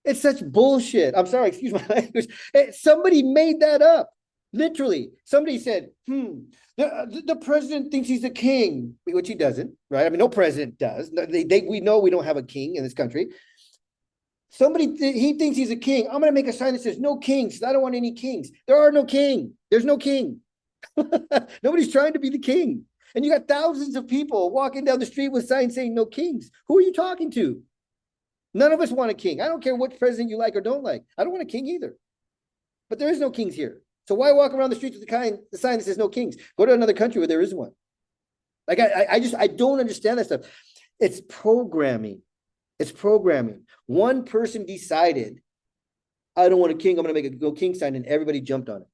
it's such bullshit. I'm sorry, excuse my language. Somebody made that up. Literally, somebody said, the president thinks he's a king, which he doesn't, right? I mean, no president does. We know we don't have a king in this country. He thinks he's a king. I'm going to make a sign that says no kings. I don't want any kings. There are no king. There's no king. Nobody's trying to be the king. And you got thousands of people walking down the street with signs saying no kings. Who are you talking to? None of us want a king. I don't care what president you like or don't like. I don't want a king either. But there is no kings here. So why walk around the streets with the sign that says no kings? Go to another country where there is one. Like I don't understand that stuff. It's programming. It's programming. One person decided, I don't want a king. I'm going to make a no king sign, and everybody jumped on it.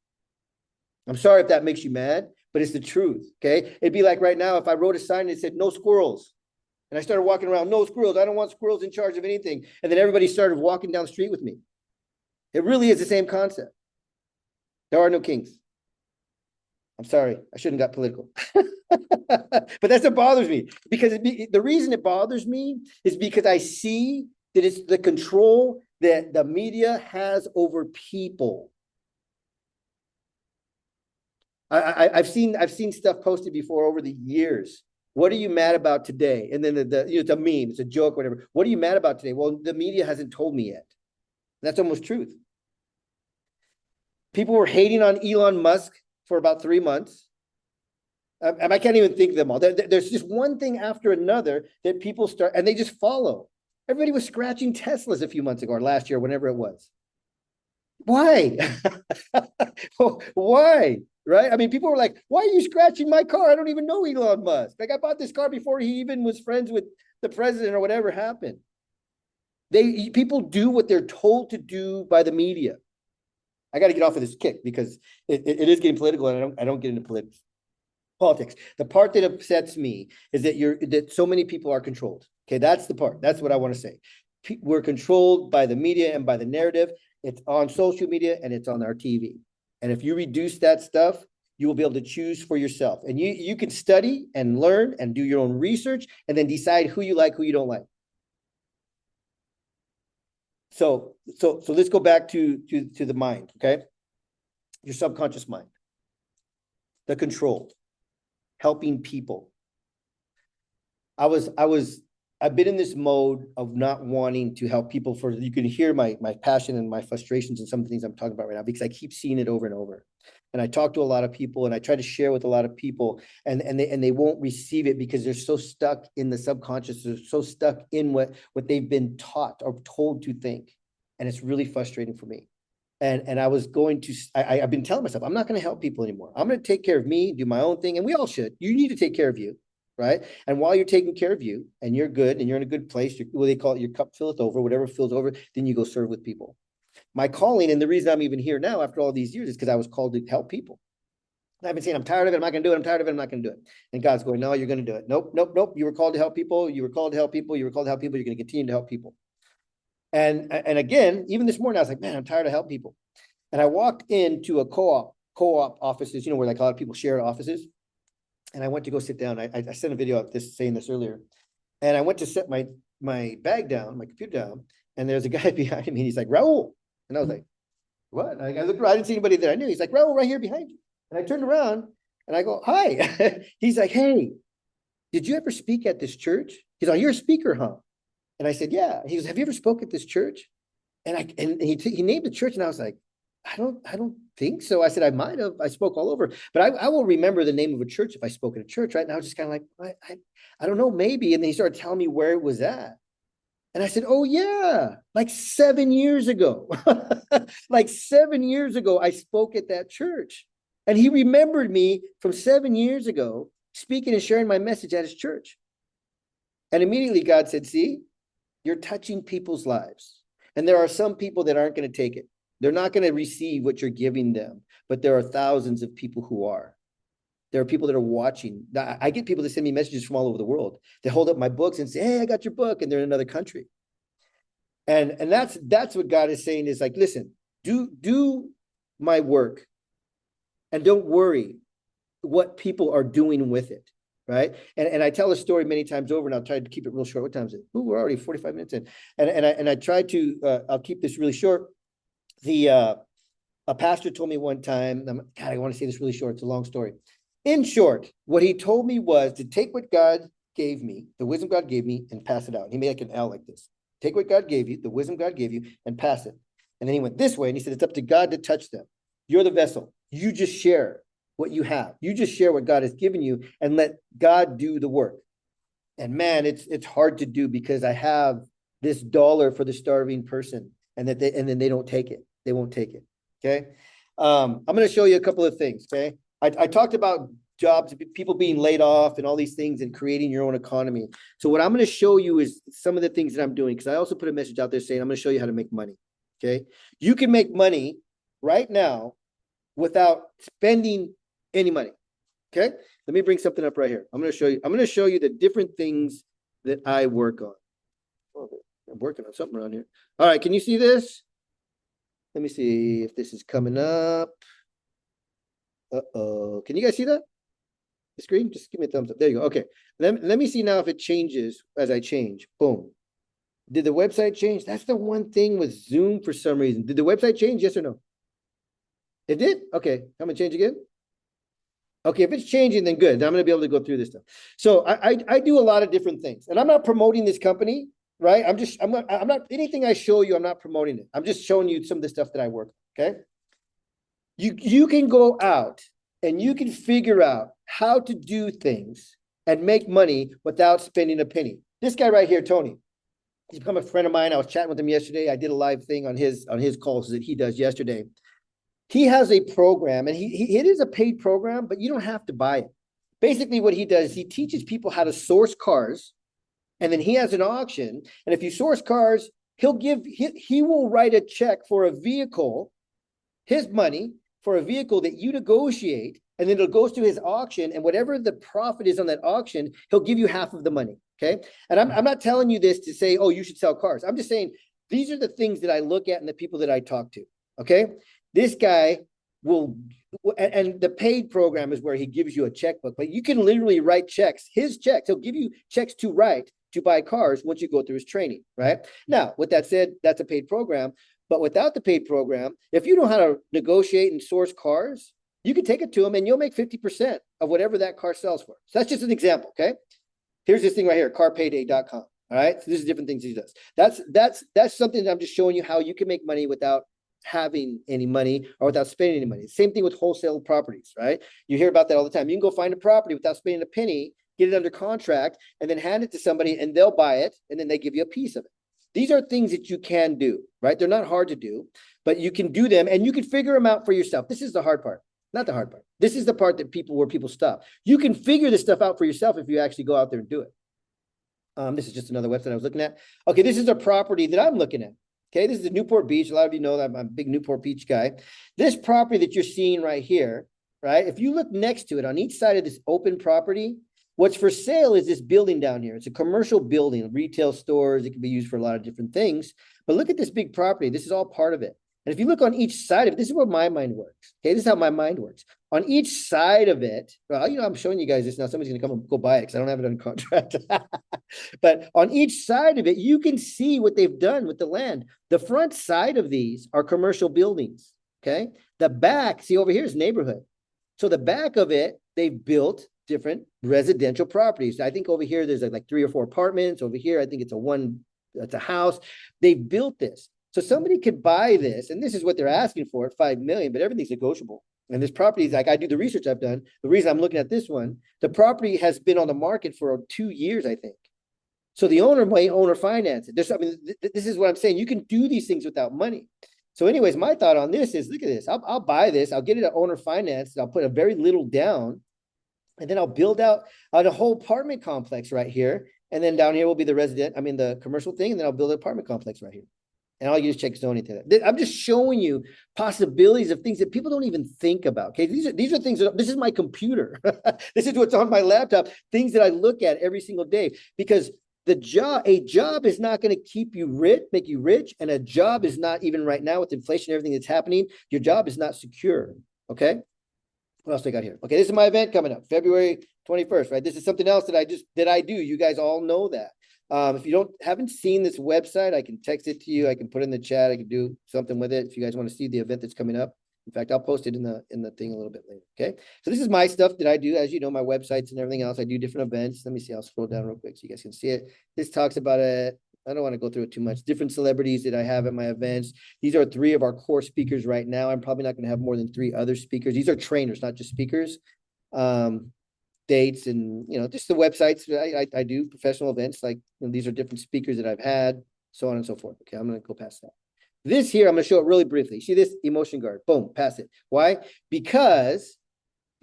I'm sorry if that makes you mad, but it's the truth. Okay. It'd be like right now, if I wrote a sign that said no squirrels, and I started walking around, no squirrels. I don't want squirrels in charge of anything. And then everybody started walking down the street with me. It really is the same concept. There are no kings. I'm sorry. I shouldn't got political. But that's what bothers me. Because the reason it bothers me is because I see that it's the control that the media has over people. I've seen stuff posted before over the years. What are you mad about today? And then it's a meme, it's a joke, whatever. What are you mad about today? Well, the media hasn't told me yet. That's almost truth. People were hating on Elon Musk for about 3 months. I can't even think of them all. There's just one thing after another that people start, and they just follow. Everybody was scratching Teslas a few months ago, or last year, whenever it was. Why? Why? Right? I mean, people were like, why are you scratching my car? I don't even know Elon Musk. Like, I bought this car before he even was friends with the president or whatever happened. People do what they're told to do by the media. I got to get off of this kick because it is getting political, and I don't get into politics. The part that upsets me is that so many people are controlled. Okay, that's the part. That's what I want to say. We're controlled by the media and by the narrative. It's on social media and it's on our TV. And if you reduce that stuff, you will be able to choose for yourself. And you can study and learn and do your own research and then decide who you like, who you don't like. So let's go back to the mind, okay? Your subconscious mind. The control. Helping people. I've been in this mode of not wanting to help people you can hear my passion and my frustrations and some of the things I'm talking about right now because I keep seeing it over and over. And I talk to a lot of people and I try to share with a lot of people and they won't receive it because they're so stuck in the subconscious. They're so stuck in what they've been taught or told to think. And it's really frustrating for me. And I've been telling myself, I'm not going to help people anymore. I'm going to take care of me, do my own thing. And we all should. You need to take care of you. Right. And while you're taking care of you and you're good and you're in a good place, what they call it, your cup filleth over, whatever fills over, then you go serve with people. My calling, and the reason I'm even here now after all these years is because I was called to help people. And I've been saying, I'm tired of it. I'm not going to do it. I'm tired of it. I'm not going to do it. And God's going, no, you're going to do it. Nope. You were called to help people. You were called to help people. You were called to help people. You're going to continue to help people. And again, even this morning, I was like, man, I'm tired of helping people. And I walked into a co-op offices, where like a lot of people share offices. And I went to go sit down. I sent a video of this saying this earlier. And I went to set my bag down, my computer down. And there's a guy behind me. And he's like, Raul. And I was like, what? And I looked around. I didn't see anybody there. I knew. He's like, Raul, right here behind you. And I turned around and I go, hi. He's like, hey, did you ever speak at this church? He's like, you're a speaker, huh? And I said, yeah. He goes, have you ever spoke at this church? And he named the church. And I was like, I don't think so. I said, I might have. I spoke all over, but I will remember the name of a church if I spoke at a church, right? Now, just kind of like, I don't know, maybe. And then he started telling me where it was at. And I said, oh, yeah, like 7 years ago. Like 7 years ago, I spoke at that church. And he remembered me from 7 years ago, speaking and sharing my message at his church. And immediately God said, see, you're touching people's lives. And there are some people that aren't going to take it. They're not going to receive what you're giving them. But there are thousands of people who are. There are people that are watching. I get people that send me messages from all over the world. They hold up my books and say, hey, I got your book. And they're in another country. And that's what God is saying is like, listen, do my work and don't worry what people are doing with it. Right. And I tell a story many times over, and I'll try to keep it real short. What time is it? Ooh, we're already 45 minutes in. And I try to, I'll keep this really short. A pastor told me one time, God, I want to say this really short. It's a long story. In short, what he told me was to take what God gave me, the wisdom God gave me, and pass it out. He made like an L like this. Take what God gave you, the wisdom God gave you, and pass it. And then he went this way, and he said, it's up to God to touch them. You're the vessel. You just share what you have. You just share what God has given you and let God do the work. And man, it's hard to do because I have this dollar for the starving person, and then they don't take it. They won't take it. Okay. I'm going to show you a couple of things. Okay. I talked about jobs, people being laid off and all these things and creating your own economy. So what I'm going to show you is some of the things that I'm doing, because I also put a message out there saying, I'm going to show you how to make money. Okay. You can make money right now without spending any money. Okay. Let me bring something up right here. I'm going to show you the different things that I work on. Oh, I'm working on something around here. All right. Can you see this? Let me see if this is coming up. Uh-oh. Can you guys see that? The screen? Just give me a thumbs up. There you go. Okay. Let me see now if it changes as I change. Boom. Did the website change? That's the one thing with Zoom for some reason. Did the website change? Yes or no? It did? Okay. I'm going to change again. Okay. If it's changing, then good. Then I'm going to be able to go through this stuff. So I do a lot of different things, and I'm not promoting this company, right? I'm not anything I show you, I'm not promoting it. I'm just showing you some of the stuff that I work on. Okay. You can go out and you can figure out how to do things and make money without spending a penny. This guy right here, Tony, he's become a friend of mine. I was chatting with him yesterday. I did a live thing on his calls that he does yesterday. He has a program, and it is a paid program, but you don't have to buy it. Basically, what he does, he teaches people how to source cars, and then he has an auction. And if you source cars, he will write a check for a vehicle, his money, for a vehicle that you negotiate, and then it goes to his auction, and whatever the profit is on that auction, he'll give you half of the money. Okay. And I'm not telling you this to say, oh, you should sell cars. I'm just saying these are the things that I look at and the people that I talk to. Okay. This guy will, and the paid program is where he gives you a checkbook, but you can literally write checks, his checks. He'll give you checks to write to buy cars once you go through his training. Right. Now, with that said, that's a paid program. But without the paid program, if you know how to negotiate and source cars, you can take it to him and you'll make 50% of whatever that car sells for. So that's just an example, okay? Here's this thing right here, carpayday.com. All right. So this is different things he does. That's something that I'm just showing you how you can make money without having any money or without spending any money. Same thing with wholesale properties, right? You hear about that all the time. You can go find a property without spending a penny, get it under contract, and then hand it to somebody and they'll buy it and then they give you a piece of it. These are things that you can do, right? They're not hard to do, but you can do them and you can figure them out for yourself. This is the hard part, not the hard part. This is the part that where people stop. You can figure this stuff out for yourself if you actually go out there and do it. This is just another website I was looking at. Okay, this is a property that I'm looking at. Okay, this is Newport Beach. A lot of you know that I'm a big Newport Beach guy. This property that you're seeing right here, right? If you look next to it on each side of this open property, what's for sale is this building down here. It's a commercial building, retail stores. It can be used for a lot of different things. But look at this big property. This is all part of it. And if you look on each side of it, this is where my mind works. Okay, this is how my mind works. On each side of it, well, you know, I'm showing you guys this now. Somebody's going to come and go buy it because I don't have it under contract. But on each side of it, you can see what they've done with the land. The front side of these are commercial buildings. Okay, the back, see over here is neighborhood. So the back of it, they've built different residential properties. I think over here, there's like 3 or 4 apartments. Over here, I think it's a house. They built this. So somebody could buy this, and this is what they're asking for at 5 million, but everything's negotiable. And this property is like, I do the research I've done. The reason I'm looking at this one, the property has been on the market for 2 years, I think. So the owner may owner finance it. This is what I'm saying. You can do these things without money. So anyways, my thought on this is, look at this. I'll buy this. I'll get it at owner finance. I'll put a very little down, and then I'll build out a whole apartment complex right here. And then down here will be the commercial thing. And then I'll build an apartment complex right here. And all you just check zoning to that. I'm just showing you possibilities of things that people don't even think about. Okay, these are things this is my computer. This is what's on my laptop, things that I look at every single day, because a job is not going to make you rich. And a job is not, even right now with inflation, everything that's happening, your job is not secure. Okay. What else do I got here? Okay. This is my event coming up February 21st, right? This is something else that I do. You guys all know that. If you haven't seen this website, I can text it to you. I can put it in the chat. I can do something with it. If you guys want to see the event that's coming up. In fact, I'll post it in the thing a little bit later. Okay. So this is my stuff that I do. As you know, my websites and everything else, I do different events. Let me see. I'll scroll down real quick so you guys can see it. This talks about it. I don't want to go through it too much. Different celebrities that I have at my events. These are 3 of our core speakers right now. I'm probably not going to have more than 3 other speakers. These are trainers, not just speakers. Dates and, just the websites. I do professional events. Like, these are different speakers that I've had, so on and so forth. Okay. I'm going to go past that. This here, I'm going to show it really briefly. See this emotion guard? Boom, pass it. Why? Because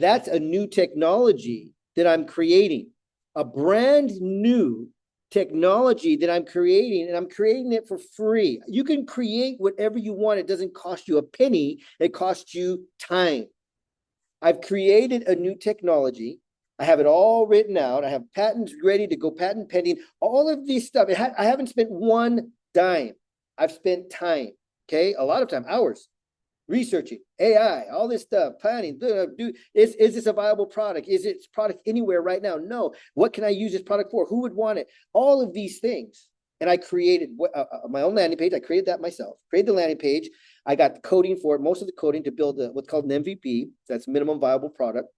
that's a new technology that I'm creating, a brand new technology that I'm creating, and I'm creating it for free. You can create whatever you want. It doesn't cost you a penny. It costs you time. I've created a new technology. I have it all written out. I have patents ready to go, patent pending, all of these stuff. I haven't spent one dime. I've spent time, okay? A lot of time, hours, researching, AI, all this stuff, planning. Is this a viable product? Is its product anywhere right now? No. What can I use this product for? Who would want it? All of these things. And I created my own landing page. I created that myself, created the landing page. I got the coding for it, most of the coding to build what's called an MVP. That's minimum viable product.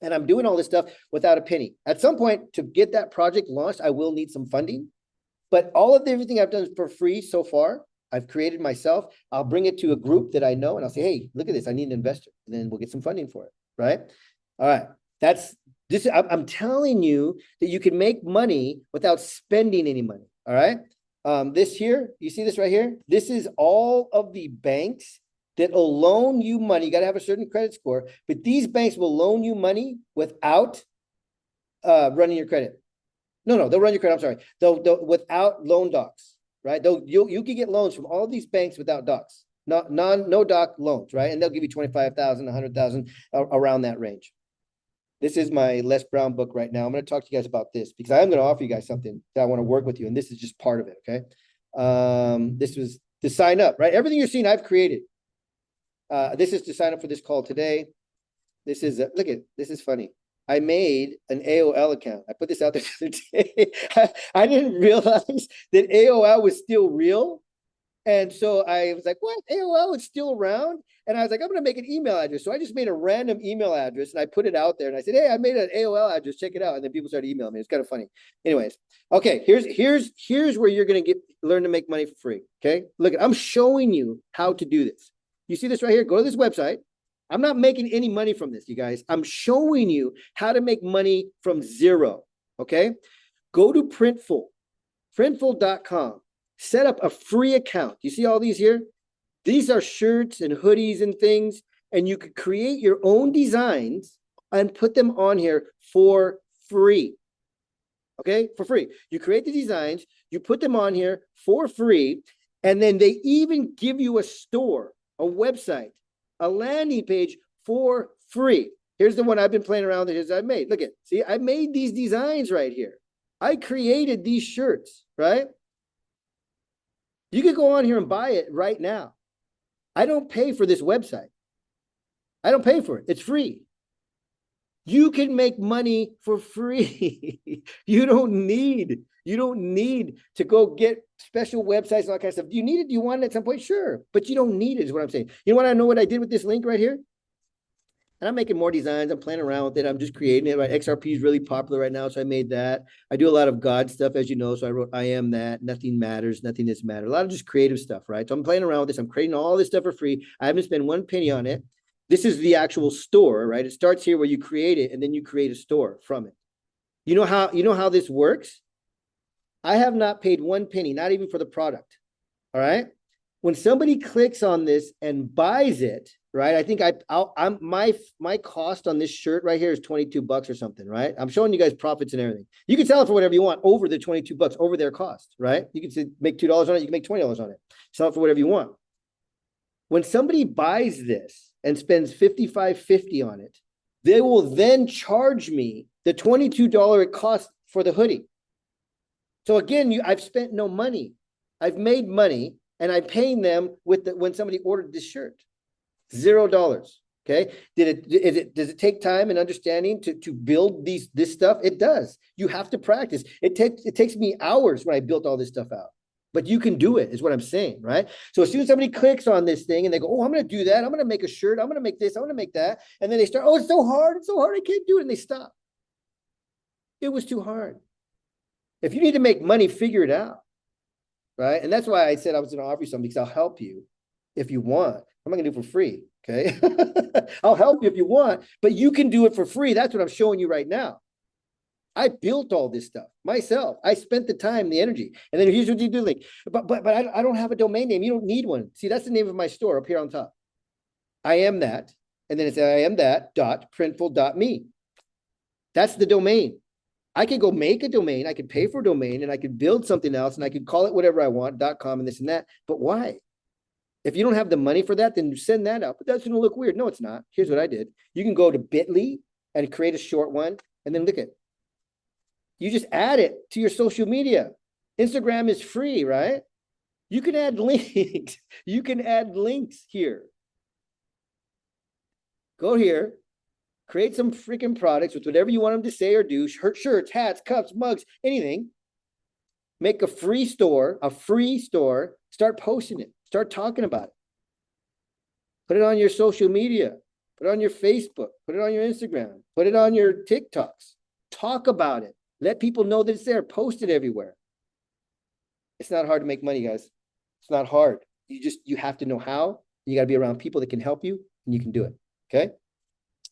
And I'm doing all this stuff without a penny. At some point, to get that project launched, I will need some funding. But everything I've done for free so far, I've created myself. I'll bring it to a group that I know, and I'll say, hey, look at this. I need an investor. And then we'll get some funding for it, right? All right. I'm telling you that you can make money without spending any money, all right? This here, you see this right here? This is all of the banks that will loan you money. You got to have a certain credit score, but these banks will loan you money without running your credit. No, they'll run your credit. I'm sorry. They'll without loan docs, right? You can get loans from all these banks without docs, no doc loans, right? And they'll give you 25,000, 100,000 around that range. This is my Les Brown book right now. I'm going to talk to you guys about this because I am going to offer you guys something that I want to work with you. And this is just part of it. Okay. This was to sign up, right? Everything you're seeing, I've created. This is to sign up for this call today. This is, this is funny. I made an AOL account. I put this out there the other day. I didn't realize that AOL was still real. And so I was like, what? AOL is still around? And I was like, I'm going to make an email address. So I just made a random email address and I put it out there. And I said, hey, I made an AOL address. Check it out. And then people started emailing me. It's kind of funny. Anyways, okay, here's where you're going to learn to make money for free. Okay, look, I'm showing you how to do this. You see this right here? Go to this website. I'm not making any money from this, you guys. I'm showing you how to make money from zero, okay? Go to Printful.com. Set up a free account. You see all these here? These are shirts and hoodies and things, and you could create your own designs and put them on here for free, okay? For free. You create the designs, you put them on here for free, and then they even give you a store, a website, a landing page for free. Here's the one I've been playing around with. I've made. Look at, see, I made these designs right here. I created these shirts, right? You could go on here and buy it right now. I don't pay for this website. I don't pay for it. It's free. You can make money for free. You don't need to go get special websites and all that kind of stuff. Do you need it? Do you want it at some point? Sure. But you don't need it is what I'm saying. You want to know what I did with this link right here? And I'm making more designs. I'm playing around with it. I'm just creating it. Right? XRP is really popular right now, so I made that. I do a lot of God stuff, as you know. So I wrote, I am that. Nothing matters. Nothing this matters. A lot of just creative stuff, right? So I'm playing around with this. I'm creating all this stuff for free. I haven't spent one penny on it. This is the actual store, right? It starts here where you create it, and then you create a store from it. You know how this works? I have not paid one penny, not even for the product. All right. When somebody clicks on this and buys it, right? I think I'm my cost on this shirt right here is $22 or something, right? I'm showing you guys profits and everything. You can sell it for whatever you want over the $22, over their cost, right? You can say, make $2 on it, you can make $20 on it. Sell it for whatever you want. When somebody buys this and spends $55.50 on it, they will then charge me the $22 it costs for the hoodie. So again, I've spent no money. I've made money, and I'm paying them when somebody ordered this shirt. $0. Okay. Does it take time and understanding to build this stuff? It does. You have to practice. It takes me hours when I built all this stuff out. But you can do it, is what I'm saying, right? So as soon as somebody clicks on this thing and they go, oh, I'm going to do that. I'm going to make a shirt. I'm going to make this. I'm going to make that. And then they start, oh, it's so hard. It's so hard. I can't do it. And they stop. It was too hard. If you need to make money, figure it out, right? And that's why I said I was going to offer you something, because I'll help you if you want. I'm not going to do it for free, okay? I'll help you if you want, but you can do it for free. That's what I'm showing you right now. I built all this stuff myself. I spent the time, the energy, and then here's what you do. Like, but I don't have a domain name. You don't need one. See, that's the name of my store up here on top. I am that, and then it's I am that .printful.me. That's the domain. I could go make a domain. I could pay for a domain, and I could build something else, and I could call it whatever I want, .com and this and that. But why? If you don't have the money for that, then send that out. But that's going to look weird. No, it's not. Here's what I did. You can go to Bitly and create a short one, and then look at. You just add it to your social media. Instagram is free, right? You can add links. You can add links here. Go here, create some freaking products with whatever you want them to say or do, shirts, hats, cups, mugs, anything. Make a free store, start posting it, start talking about it. Put it on your social media, put it on your Facebook, put it on your Instagram, put it on your TikToks. Talk about it. Let people know that it's there. Post it everywhere. It's not hard to make money, guys. It's not hard. You have to know how. You got to be around people that can help you, and you can do it. Okay.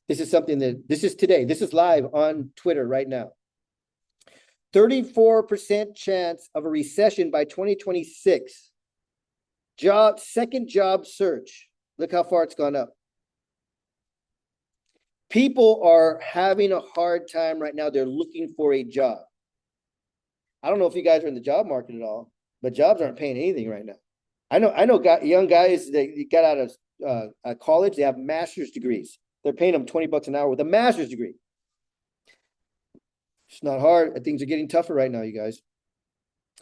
This is something this is today. This is live on Twitter right now. 34% chance of a recession by 2026. Second job search. Look how far it's gone up. People are having a hard time right now. They're looking for a job. I don't know if you guys are in the job market at all, but jobs aren't paying anything right now. I know young guys that got out of college. They have master's degrees. They're paying them $20 an hour with a master's degree. It's not hard. Things are getting tougher right now, you guys.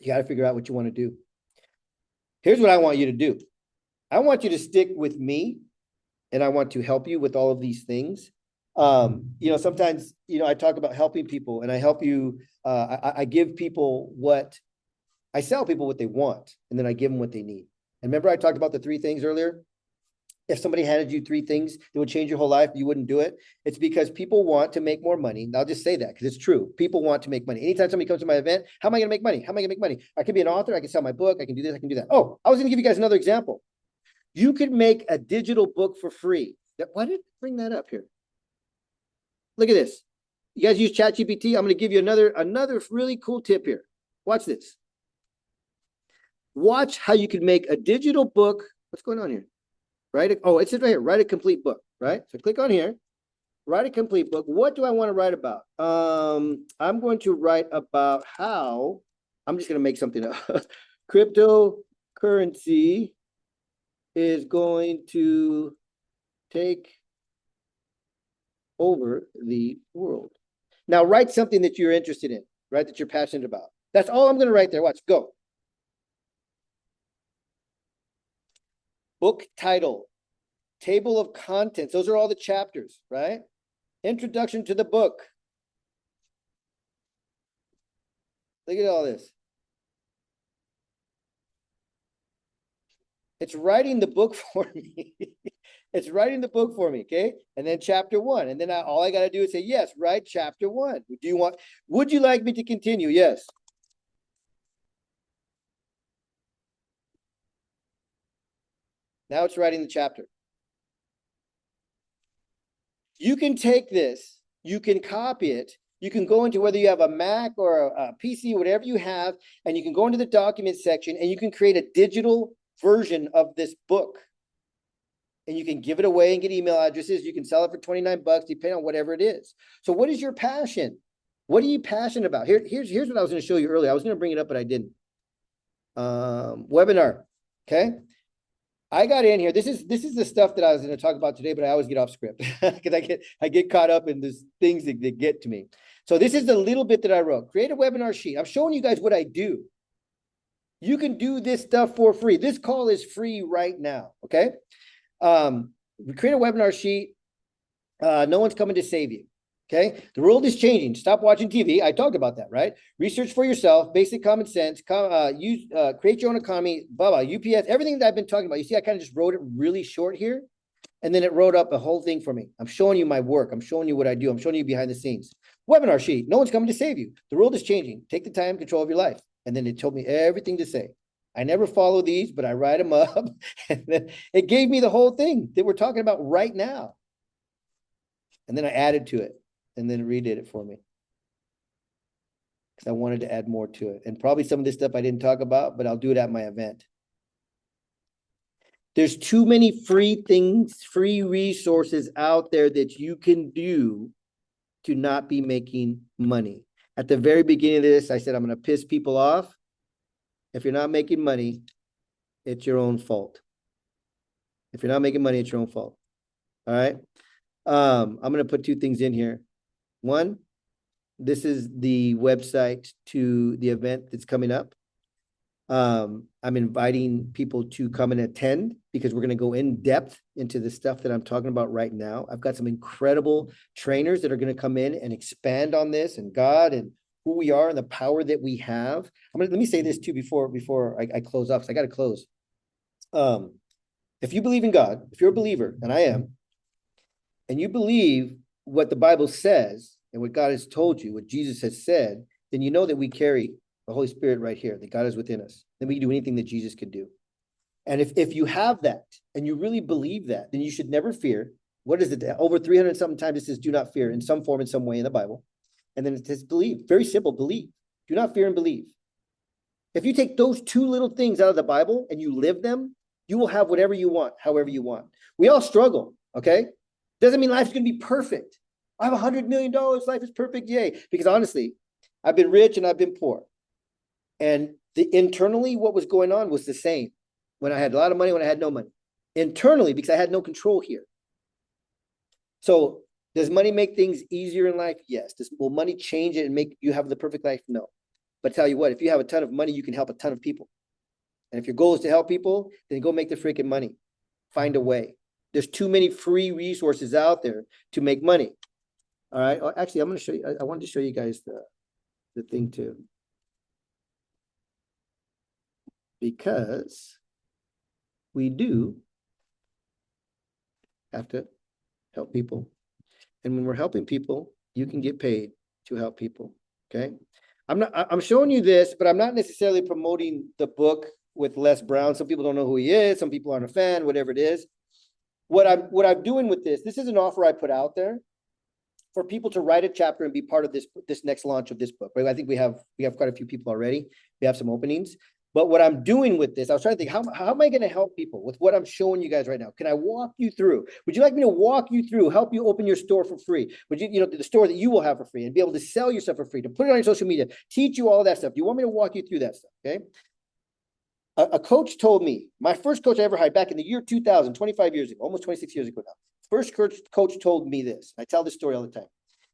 You got to figure out what you want to do. Here's what I want you to do. I want you to stick with me, and I want to help you with all of these things. Sometimes, I talk about helping people, and I help you. I give people I sell people what they want, and then I give them what they need. And remember, I talked about the 3 things earlier. If somebody handed you 3 things that would change your whole life, you wouldn't do it. It's because people want to make more money. And I'll just say that because it's true. People want to make money. Anytime somebody comes to my event, how am I going to make money? How am I going to make money? I can be an author. I can sell my book. I can do this. I can do that. Oh, I was going to give you guys another example. You could make a digital book for free. Why did I bring that up here? Look at this. You guys use ChatGPT. I'm going to give you another really cool tip here. Watch this. Watch how you can make a digital book. What's going on here? It says right here, write a complete book, right? So click on here, write a complete book. What do I want to write about? I'm going to write about how, I'm just going to make something up. Cryptocurrency is going to take over the world. Now write something that you're interested in, right? That you're passionate about. That's all I'm going to write there. Watch, go. Book title, table of contents. Those are all the chapters, right? Introduction to the book. Look at all this. It's writing the book for me. It's writing the book for me, okay? And then chapter 1. And then all I got to do is say, yes, write chapter 1. Would you like me to continue? Yes. Now it's writing the chapter. You can take this, you can copy it, you can go into whether you have a Mac or a PC, whatever you have, and you can go into the document section and you can create a digital version of this book. And you can give it away and get email addresses. You can sell it for $29, depending on whatever it is. So what is your passion? What are you passionate about? Here's what I was going to show you earlier. I was going to bring it up, but I didn't. Webinar. Okay. I got in here. This is the stuff that I was going to talk about today, but I always get off script because I get caught up in these things that get to me. So this is the little bit that I wrote. Create a webinar sheet. I'm showing you guys what I do. You can do this stuff for free. This call is free right now. Okay. We create a webinar sheet. No one's coming to save you. Okay. The world is changing. Stop watching TV. I talked about that, right? Research for yourself, basic common sense, create your own economy, blah, blah, UPS, everything that I've been talking about. You see, I kind of just wrote it really short here. And then it wrote up a whole thing for me. I'm showing you my work. I'm showing you what I do. I'm showing you behind the scenes. Webinar sheet. No one's coming to save you. The world is changing. Take the time, control of your life. And then it told me everything to say. I never follow these, but I write them up. And then it gave me the whole thing that we're talking about right now. And then I added to it and then it redid it for me. Because I wanted to add more to it. And probably some of this stuff I didn't talk about, but I'll do it at my event. There's too many free things, free resources out there that you can do to not be making money. At the very beginning of this, I said, I'm going to piss people off. If you're not making money, it's your own fault. If you're not making money, it's your own fault. All right. I'm going to put two things in here. One, this is the website to the event that's coming up. I'm inviting people to come and attend because we're going to go in depth into the stuff that I'm talking about right now. I've got some incredible trainers that are going to come in and expand on this and God and who we are and the power that we have. Let me say this too before I close off, because I got to close. If you believe in God, if you're a believer, and I am, and you believe what the Bible says and what God has told you, what Jesus has said, then you know that we carry the Holy Spirit right here, that God is within us. Then we can do anything that Jesus could do. And if you have that and you really believe that, then you should never fear. What is it? Over 300 something times it says, do not fear in some form, in some way in the Bible. And then it says, believe. Very simple, believe. Do not fear and believe. If you take those two little things out of the Bible and you live them, you will have whatever you want, however you want. We all struggle, okay? Doesn't mean life's going to be perfect. I have $100 million. Life is perfect. Yay. Because honestly, I've been rich and I've been poor. And internally, what was going on was the same. When I had a lot of money, when I had no money. Internally, because I had no control here. So does money make things easier in life? Yes. Will money change it and make you have the perfect life? No. But I tell you what, if you have a ton of money, you can help a ton of people. And if your goal is to help people, then go make the freaking money. Find a way. There's too many free resources out there to make money. All right. Actually, I'm going to show you. I wanted to show you guys the thing too. Because we do have to help people. And when we're helping people, you can get paid to help people. Okay. I'm showing you this, but I'm not necessarily promoting the book with Les Brown. Some people don't know who he is. Some people aren't a fan, whatever it is. What I'm doing with this is an offer I put out there for people to write a chapter and be part of this next launch of this book. Right? I think we have quite a few people already. We have some openings. But what I'm doing with this, I was trying to think, how am I going to help people with what I'm showing you guys right now? Can I walk you through? Would you like me to walk you through, help you open your store for free? Would you the store that you will have for free and be able to sell your stuff for free, to put it on your social media, teach you all of that stuff? Do you want me to walk you through that stuff? Okay. A coach told me, my first coach I ever hired back in the year 2000, 25 years ago, almost 26 years ago now. First coach told me this. I tell this story all the time.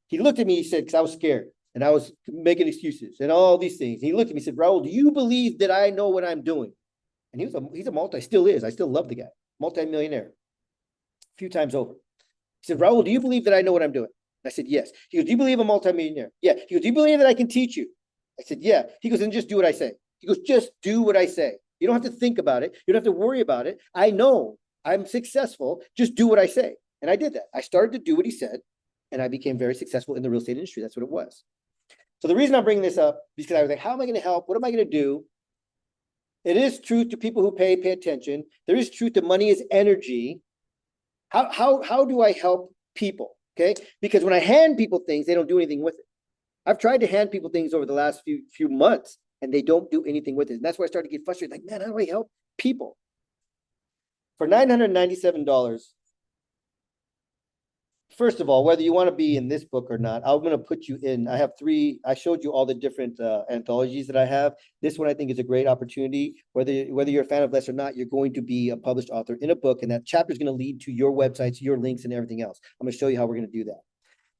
He looked at me, he said, because I was scared. And I was making excuses and all these things. He looked at me and said, Raul, do you believe that I know what I'm doing? And he's still is. I still love the guy, multi-millionaire, a few times over. He said, Raul, do you believe that I know what I'm doing? I said, yes. He goes, do you believe I'm multi-millionaire? Yeah. He goes, do you believe that I can teach you? I said, yeah. He goes, then just do what I say. He goes, just do what I say. You don't have to think about it. You don't have to worry about it. I know I'm successful. Just do what I say. And I did that. I started to do what he said, and I became very successful in the real estate industry. That's what it was. So the reason I'm bringing this up is because I was like, how am I going to help? What am I going to do? It is truth to people who pay attention. There is truth to money is energy. How do I help people? Okay. Because when I hand people things, they don't do anything with it. I've tried to hand people things over the last few months, and they don't do anything with it. And that's why I started to get frustrated. Like, man, how do I help people? For $997, first of all, whether you want to be in this book or not, I'm going to put you in. I have three. I showed you all the different anthologies that I have. This one I think is a great opportunity. Whether you're a fan of less or not, you're going to be a published author in a book, and that chapter is going to lead to your websites, your links, and everything else. I'm going to show you how we're going to do that.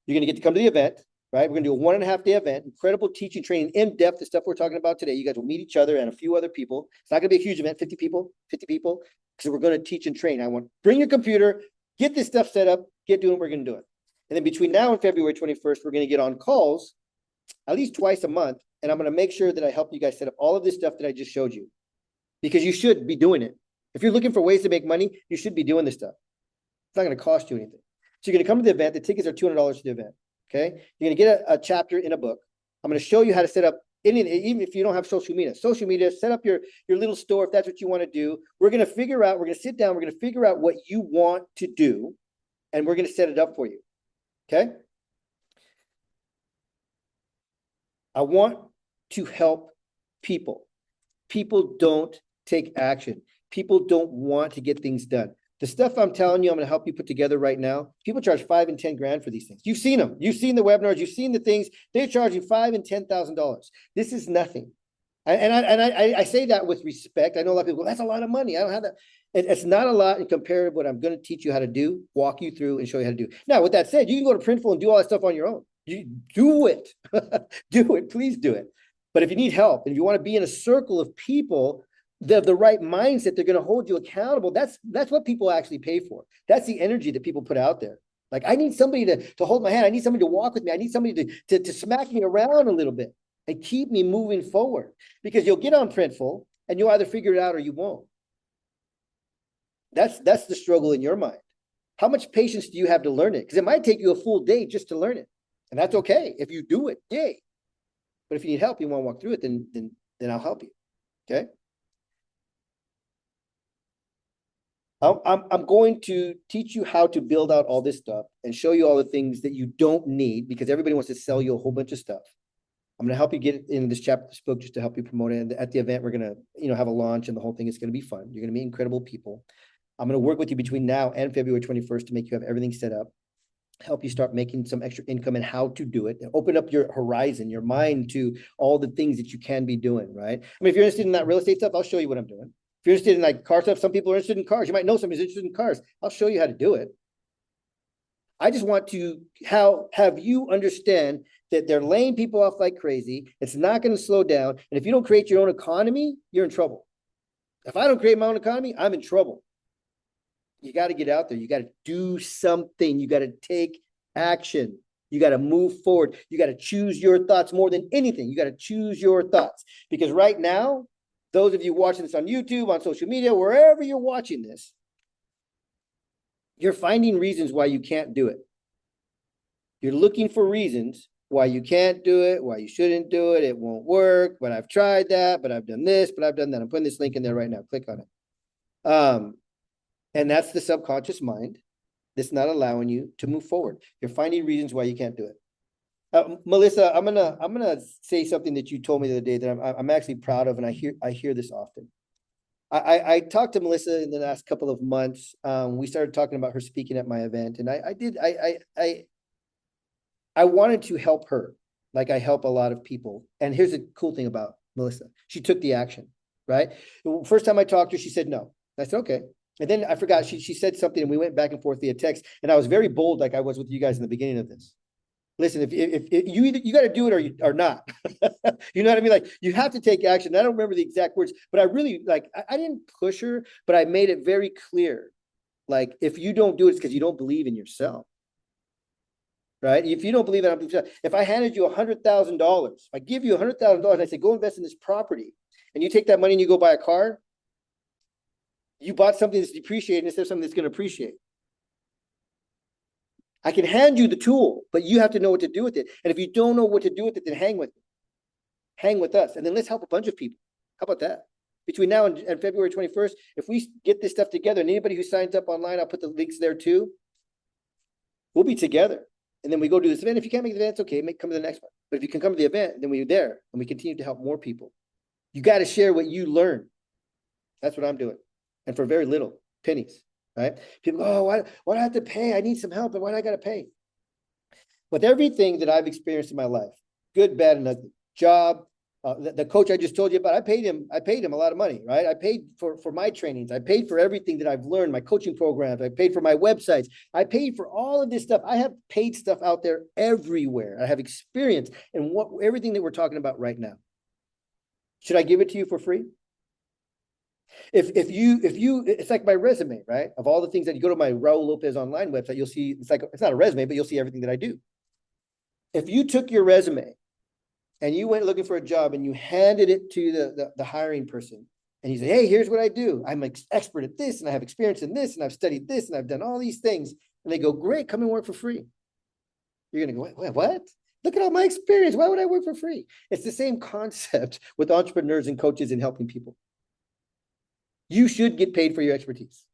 You're going to get to come to the event, right? We're going to do a 1.5 day event, incredible teaching, training, in depth, the stuff we're talking about today. You guys will meet each other and a few other people. It's not going to be a huge event, 50 people, because we're going to teach and train. I want bring your computer, get this stuff set up, get doing what we're going to do it. And then between now and February 21st, we're going to get on calls at least twice a month. And I'm going to make sure that I help you guys set up all of this stuff that I just showed you, because you should be doing it. If you're looking for ways to make money, you should be doing this stuff. It's not going to cost you anything. So you're going to come to the event. The tickets are $200 to the event. Okay. You're going to get a chapter in a book. I'm going to show you how to set up even if you don't have social media, set up your little store. If that's what you want to do, we're going to sit down. We're going to figure out what you want to do, and we're going to set it up for you. Okay. I want to help people. People don't take action. People don't want to get things done. The stuff I'm telling you, I'm going to help you put together right now. People charge $5,000 and $10,000 for these things. You've seen them. You've seen the webinars. You've seen the things. They're charging $5,000 and $10,000. This is nothing. I say that with respect. I know a lot of people go, that's a lot of money. I don't have that. It's not a lot in comparison to what I'm going to teach you how to do, walk you through, and show you how to do. Now, with that said, you can go to Printful and do all that stuff on your own. You do it. Do it. Please do it. But if you need help and if you want to be in a circle of people, the right mindset, they're going to hold you accountable. That's what people actually pay for. That's the energy that people put out there. Like, I need somebody to hold my hand. I need somebody to walk with me. I need somebody to smack me around a little bit and keep me moving forward, because you'll get on Printful and you'll either figure it out or you won't. That's the struggle in your mind. How much patience do you have to learn it? Because it might take you a full day just to learn it. And that's okay. If you do it, yay. But if you need help, you want to walk through it, then I'll help you. Okay. I'm going to teach you how to build out all this stuff and show you all the things that you don't need, because everybody wants to sell you a whole bunch of stuff. I'm going to help you get in this chapter of this book just to help you promote it. And at the event, we're going to, have a launch, and the whole thing is going to be fun. You're going to meet incredible people. I'm going to work with you between now and February 21st to make you have everything set up, help you start making some extra income and how to do it, and open up your horizon, your mind to all the things that you can be doing, right? I mean, if you're interested in that real estate stuff, I'll show you what I'm doing. If you're interested in like car stuff, some people are interested in cars. You might know somebody's interested in cars. I'll show you how to do it. I just want to have you understand that they're laying people off like crazy. It's not going to slow down. And if you don't create your own economy, you're in trouble. If I don't create my own economy, I'm in trouble. You got to get out there. You got to do something. You got to take action. You got to move forward. You got to choose your thoughts more than anything. You got to choose your thoughts, because right now, those of you watching this on YouTube, on social media, wherever you're watching this, you're finding reasons why you can't do it. You're looking for reasons why you can't do it, why you shouldn't do it. It won't work, but I've tried that, but I've done this, but I've done that. I'm putting this link in there right now. Click on it. And that's the subconscious mind that's not allowing you to move forward. You're finding reasons why you can't do it. Melissa, I'm gonna say something that you told me the other day that I'm actually proud of, and I hear this often. I talked to Melissa in the last couple of months. We started talking about her speaking at my event, and I wanted to help her like I help a lot of people. And here's the cool thing about Melissa: she took the action. Right? The first time I talked to her, she said no. I said okay. And then I forgot, she said something, and we went back and forth via text, and I was very bold, like I was with you guys in the beginning of this. Listen, if you got to do it or not. You know what I mean? Like, you have to take action. I don't remember the exact words, but I really, like, I didn't push her, but I made it very clear. Like, if you don't do it, it's because you don't believe in yourself. Right? If you don't believe in yourself, if I handed you $100,000, I give you $100,000, I say, go invest in this property, and you take that money and you go buy a car, You bought something that's depreciating instead of something that's going to appreciate. I can hand you the tool, but you have to know what to do with it. And if you don't know what to do with it, then hang with it. Hang with us. And then let's help a bunch of people. How about that? Between now and February 21st, if we get this stuff together, and anybody who signs up online, I'll put the links there too. We'll be together. And then we go do this event. If you can't make the event, it's okay. Come to the next one. But if you can come to the event, then we're there and we continue to help more people. You got to share what you learn. That's what I'm doing. And for very little, pennies, right? People go, oh, why do I have to pay? I need some help. And why do I got to pay? With everything that I've experienced in my life, good, bad, and ugly, job, the coach I just told you about, I paid him a lot of money, right? I paid for my trainings. I paid for everything that I've learned, my coaching programs. I paid for my websites. I paid for all of this stuff. I have paid stuff out there everywhere. I have experience in everything that we're talking about right now. Should I give it to you for free? If you, it's like my resume, right? Of all the things that you go to my Raul Lopez online website, you'll see, it's not a resume, but you'll see everything that I do. If you took your resume and you went looking for a job and you handed it to the hiring person and you say, hey, here's what I do. I'm an expert at this and I have experience in this and I've studied this and I've done all these things. And they go, great, come and work for free. You're going to go, wait, what? Look at all my experience. Why would I work for free? It's the same concept with entrepreneurs and coaches and helping people. You should get paid for your expertise.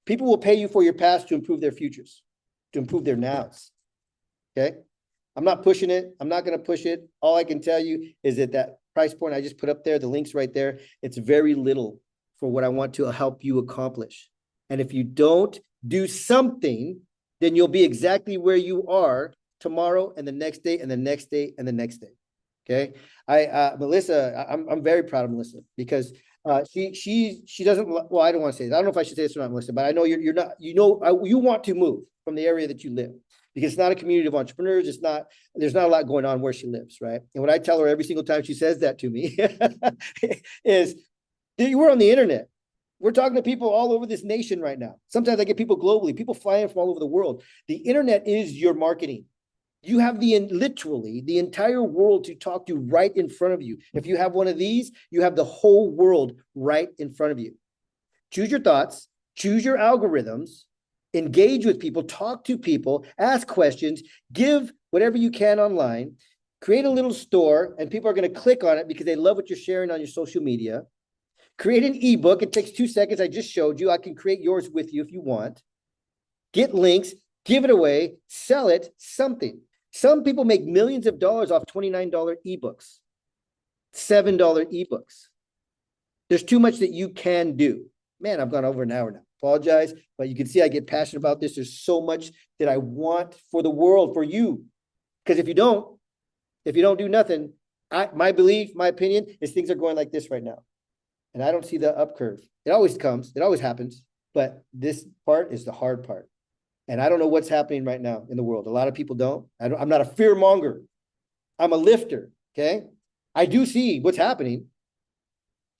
People will pay you for your past to improve their futures, to improve their nows. Okay? I'm not pushing it. I'm not going to push it. All I can tell you is that price point I just put up there, the link's right there. It's very little for what I want to help you accomplish. And if you don't do something, then you'll be exactly where you are tomorrow and the next day and the next day and the next day. Okay. Melissa, I'm very proud of Melissa because she doesn't, well, I don't want to say this. I don't know if I should say this or not, Melissa, but I know you're not, you want to move from the area that you live because it's not a community of entrepreneurs. There's not a lot going on where she lives. Right. And what I tell her every single time she says that to me is we're on the internet. We're talking to people all over this nation right now. Sometimes I get people globally, people flying from all over the world. The internet is your marketing. You have literally the entire world to talk to right in front of you. If you have one of these, you have the whole world right in front of you. Choose your thoughts, choose your algorithms, engage with people, talk to people, ask questions, give whatever you can online, create a little store, and people are going to click on it because they love what you're sharing on your social media. Create an ebook. It takes 2 seconds. I just showed you. I can create yours with you if you want. Get links, give it away, sell it, something. Some people make millions of dollars off $29 ebooks, $7 ebooks. There's too much that you can do. Man, I've gone over an hour now. Apologize, but you can see I get passionate about this. There's so much that I want for the world, for you. Because if you don't do nothing, my belief, my opinion is things are going like this right now. And I don't see the up curve. It always comes. It always happens. But this part is the hard part. And I don't know what's happening right now in the world. A lot of people don't. I'm not a fear monger. I'm a lifter, okay? I do see what's happening.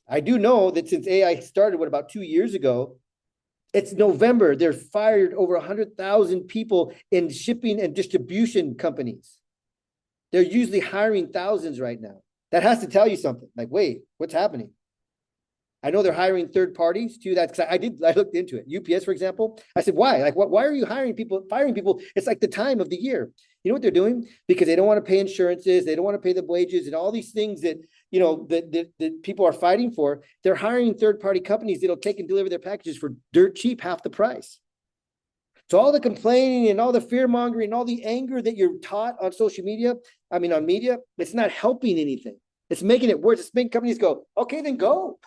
I do know that since AI started, about 2 years ago, it's November. They're fired over 100,000 people in shipping and distribution companies. They're usually hiring thousands right now. That has to tell you something. Like, wait, what's happening? I know they're hiring third parties too. That's because I looked into it. UPS, for example. I said, why? Like, why are you firing people? It's like the time of the year. You know what they're doing? Because they don't want to pay insurances. They don't want to pay the wages and all these things that, that people are fighting for. They're hiring third-party companies that'll take and deliver their packages for dirt cheap, half the price. So all the complaining and all the fear mongering and all the anger that you're taught on social media, on media, it's not helping anything. It's making it worse. It's making companies go, okay, then go.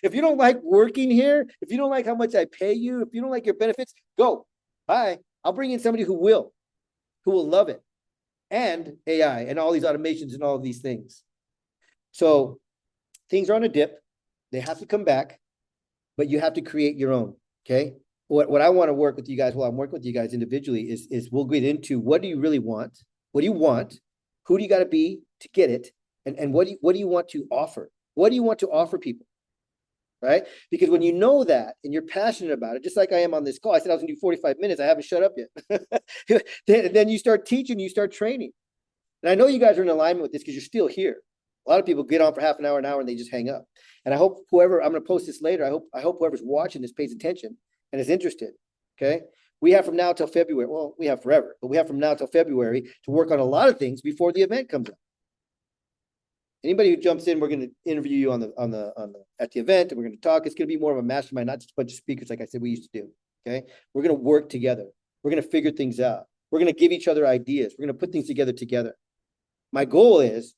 If you don't like working here, if you don't like how much I pay you, if you don't like your benefits, go. Bye. I'll bring in somebody who will love it. And AI and all these automations and all of these things. So things are on a dip. They have to come back, but you have to create your own. Okay. What I want to work with you guys, I'm working with you guys individually, is we'll get into what do you really want? What do you want? Who do you got to be to get it? And what do you want to offer? What do you want to offer people? Right? Because when you know that and you're passionate about it, just like I am on this call, I said I was gonna do 45 minutes. I haven't shut up yet. then you start teaching, you start training. And I know you guys are in alignment with this because you're still here. A lot of people get on for half an hour, and they just hang up. And I hope whoever, I'm going to post this later. I hope whoever's watching this pays attention and is interested. Okay. We have from now till February. Well, we have forever, but we have from now till February to work on a lot of things before the event comes up. Anybody who jumps in, we're going to interview you at the event, and we're going to talk. It's going to be more of a mastermind, not just a bunch of speakers like I said we used to do. Okay. We're going to work together. We're going to figure things out. We're going to give each other ideas. We're going to put things together. My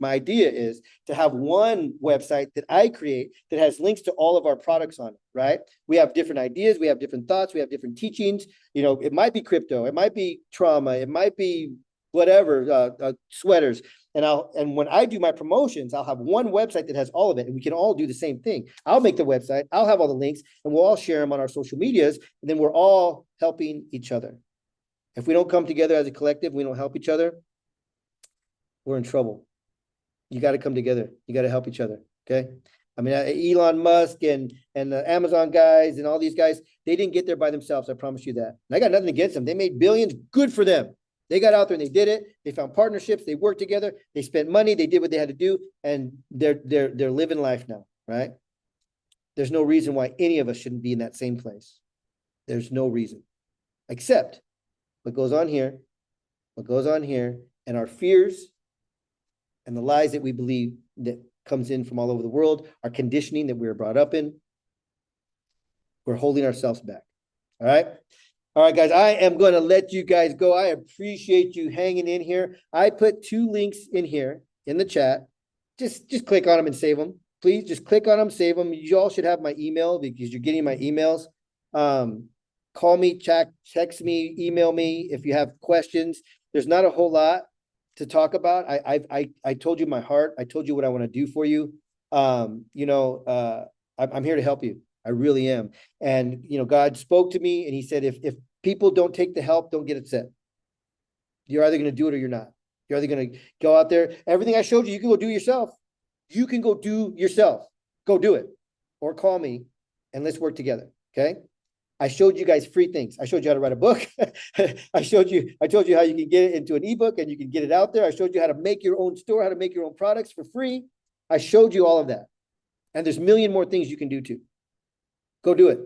idea is to have one website that I create that has links to all of our products on it, right? We have different ideas. We have different thoughts. We have different teachings. You know, it might be crypto. It might be trauma. It might be whatever, sweaters. And when I do my promotions, I'll have one website that has all of it, and we can all do the same thing. I'll make the website. I'll have all the links, and we'll all share them on our social medias, and then we're all helping each other. If we don't come together as a collective, we don't help each other, we're in trouble. You got to come together. You got to help each other. Okay. I mean, Elon Musk and the Amazon guys and all these guys, they didn't get there by themselves. I promise you that. And I got nothing against them. They made billions. Good for them. They got out there and they did it. They found partnerships. They worked together. They spent money. They did what they had to do. And they're living life now, right? There's no reason why any of us shouldn't be in that same place. There's no reason, except what goes on here, and our fears and the lies that we believe that comes in from all over the world, our conditioning that we were brought up in. We're holding ourselves back. All right. All right, guys, I am going to let you guys go. I appreciate you hanging in here. I put 2 links in here in the chat. Just click on them and save them. Please just click on them, save them. You all should have my email because you're getting my emails. Call me, text me, email me if you have questions. There's not a whole lot to talk about. I told you my heart. I told you what I want to do for you. I'm here to help you. I really am. And, God spoke to me and he said, if people don't take the help, don't get upset. You're either going to do it or you're not. You're either going to go out there. Everything I showed you, you can go do yourself. You can go do yourself. Go do it. Or call me and let's work together. Okay. I showed you guys free things. I showed you how to write a book. I told you how you can get it into an ebook and you can get it out there. I showed you how to make your own store, how to make your own products for free. I showed you all of that. And there's a million more things you can do too. Go do it.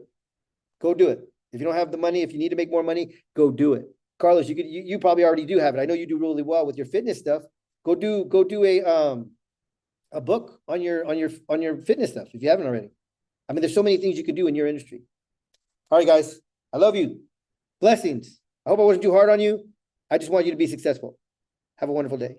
Go do it. If you don't have the money, if you need to make more money, go do it. Carlos, you probably already do have it. I know you do really well with your fitness stuff. Go do a book on your fitness stuff if you haven't already. I mean, there's so many things you can do in your industry. All right, guys, I love you. Blessings. I hope I wasn't too hard on you. I just want you to be successful. Have a wonderful day.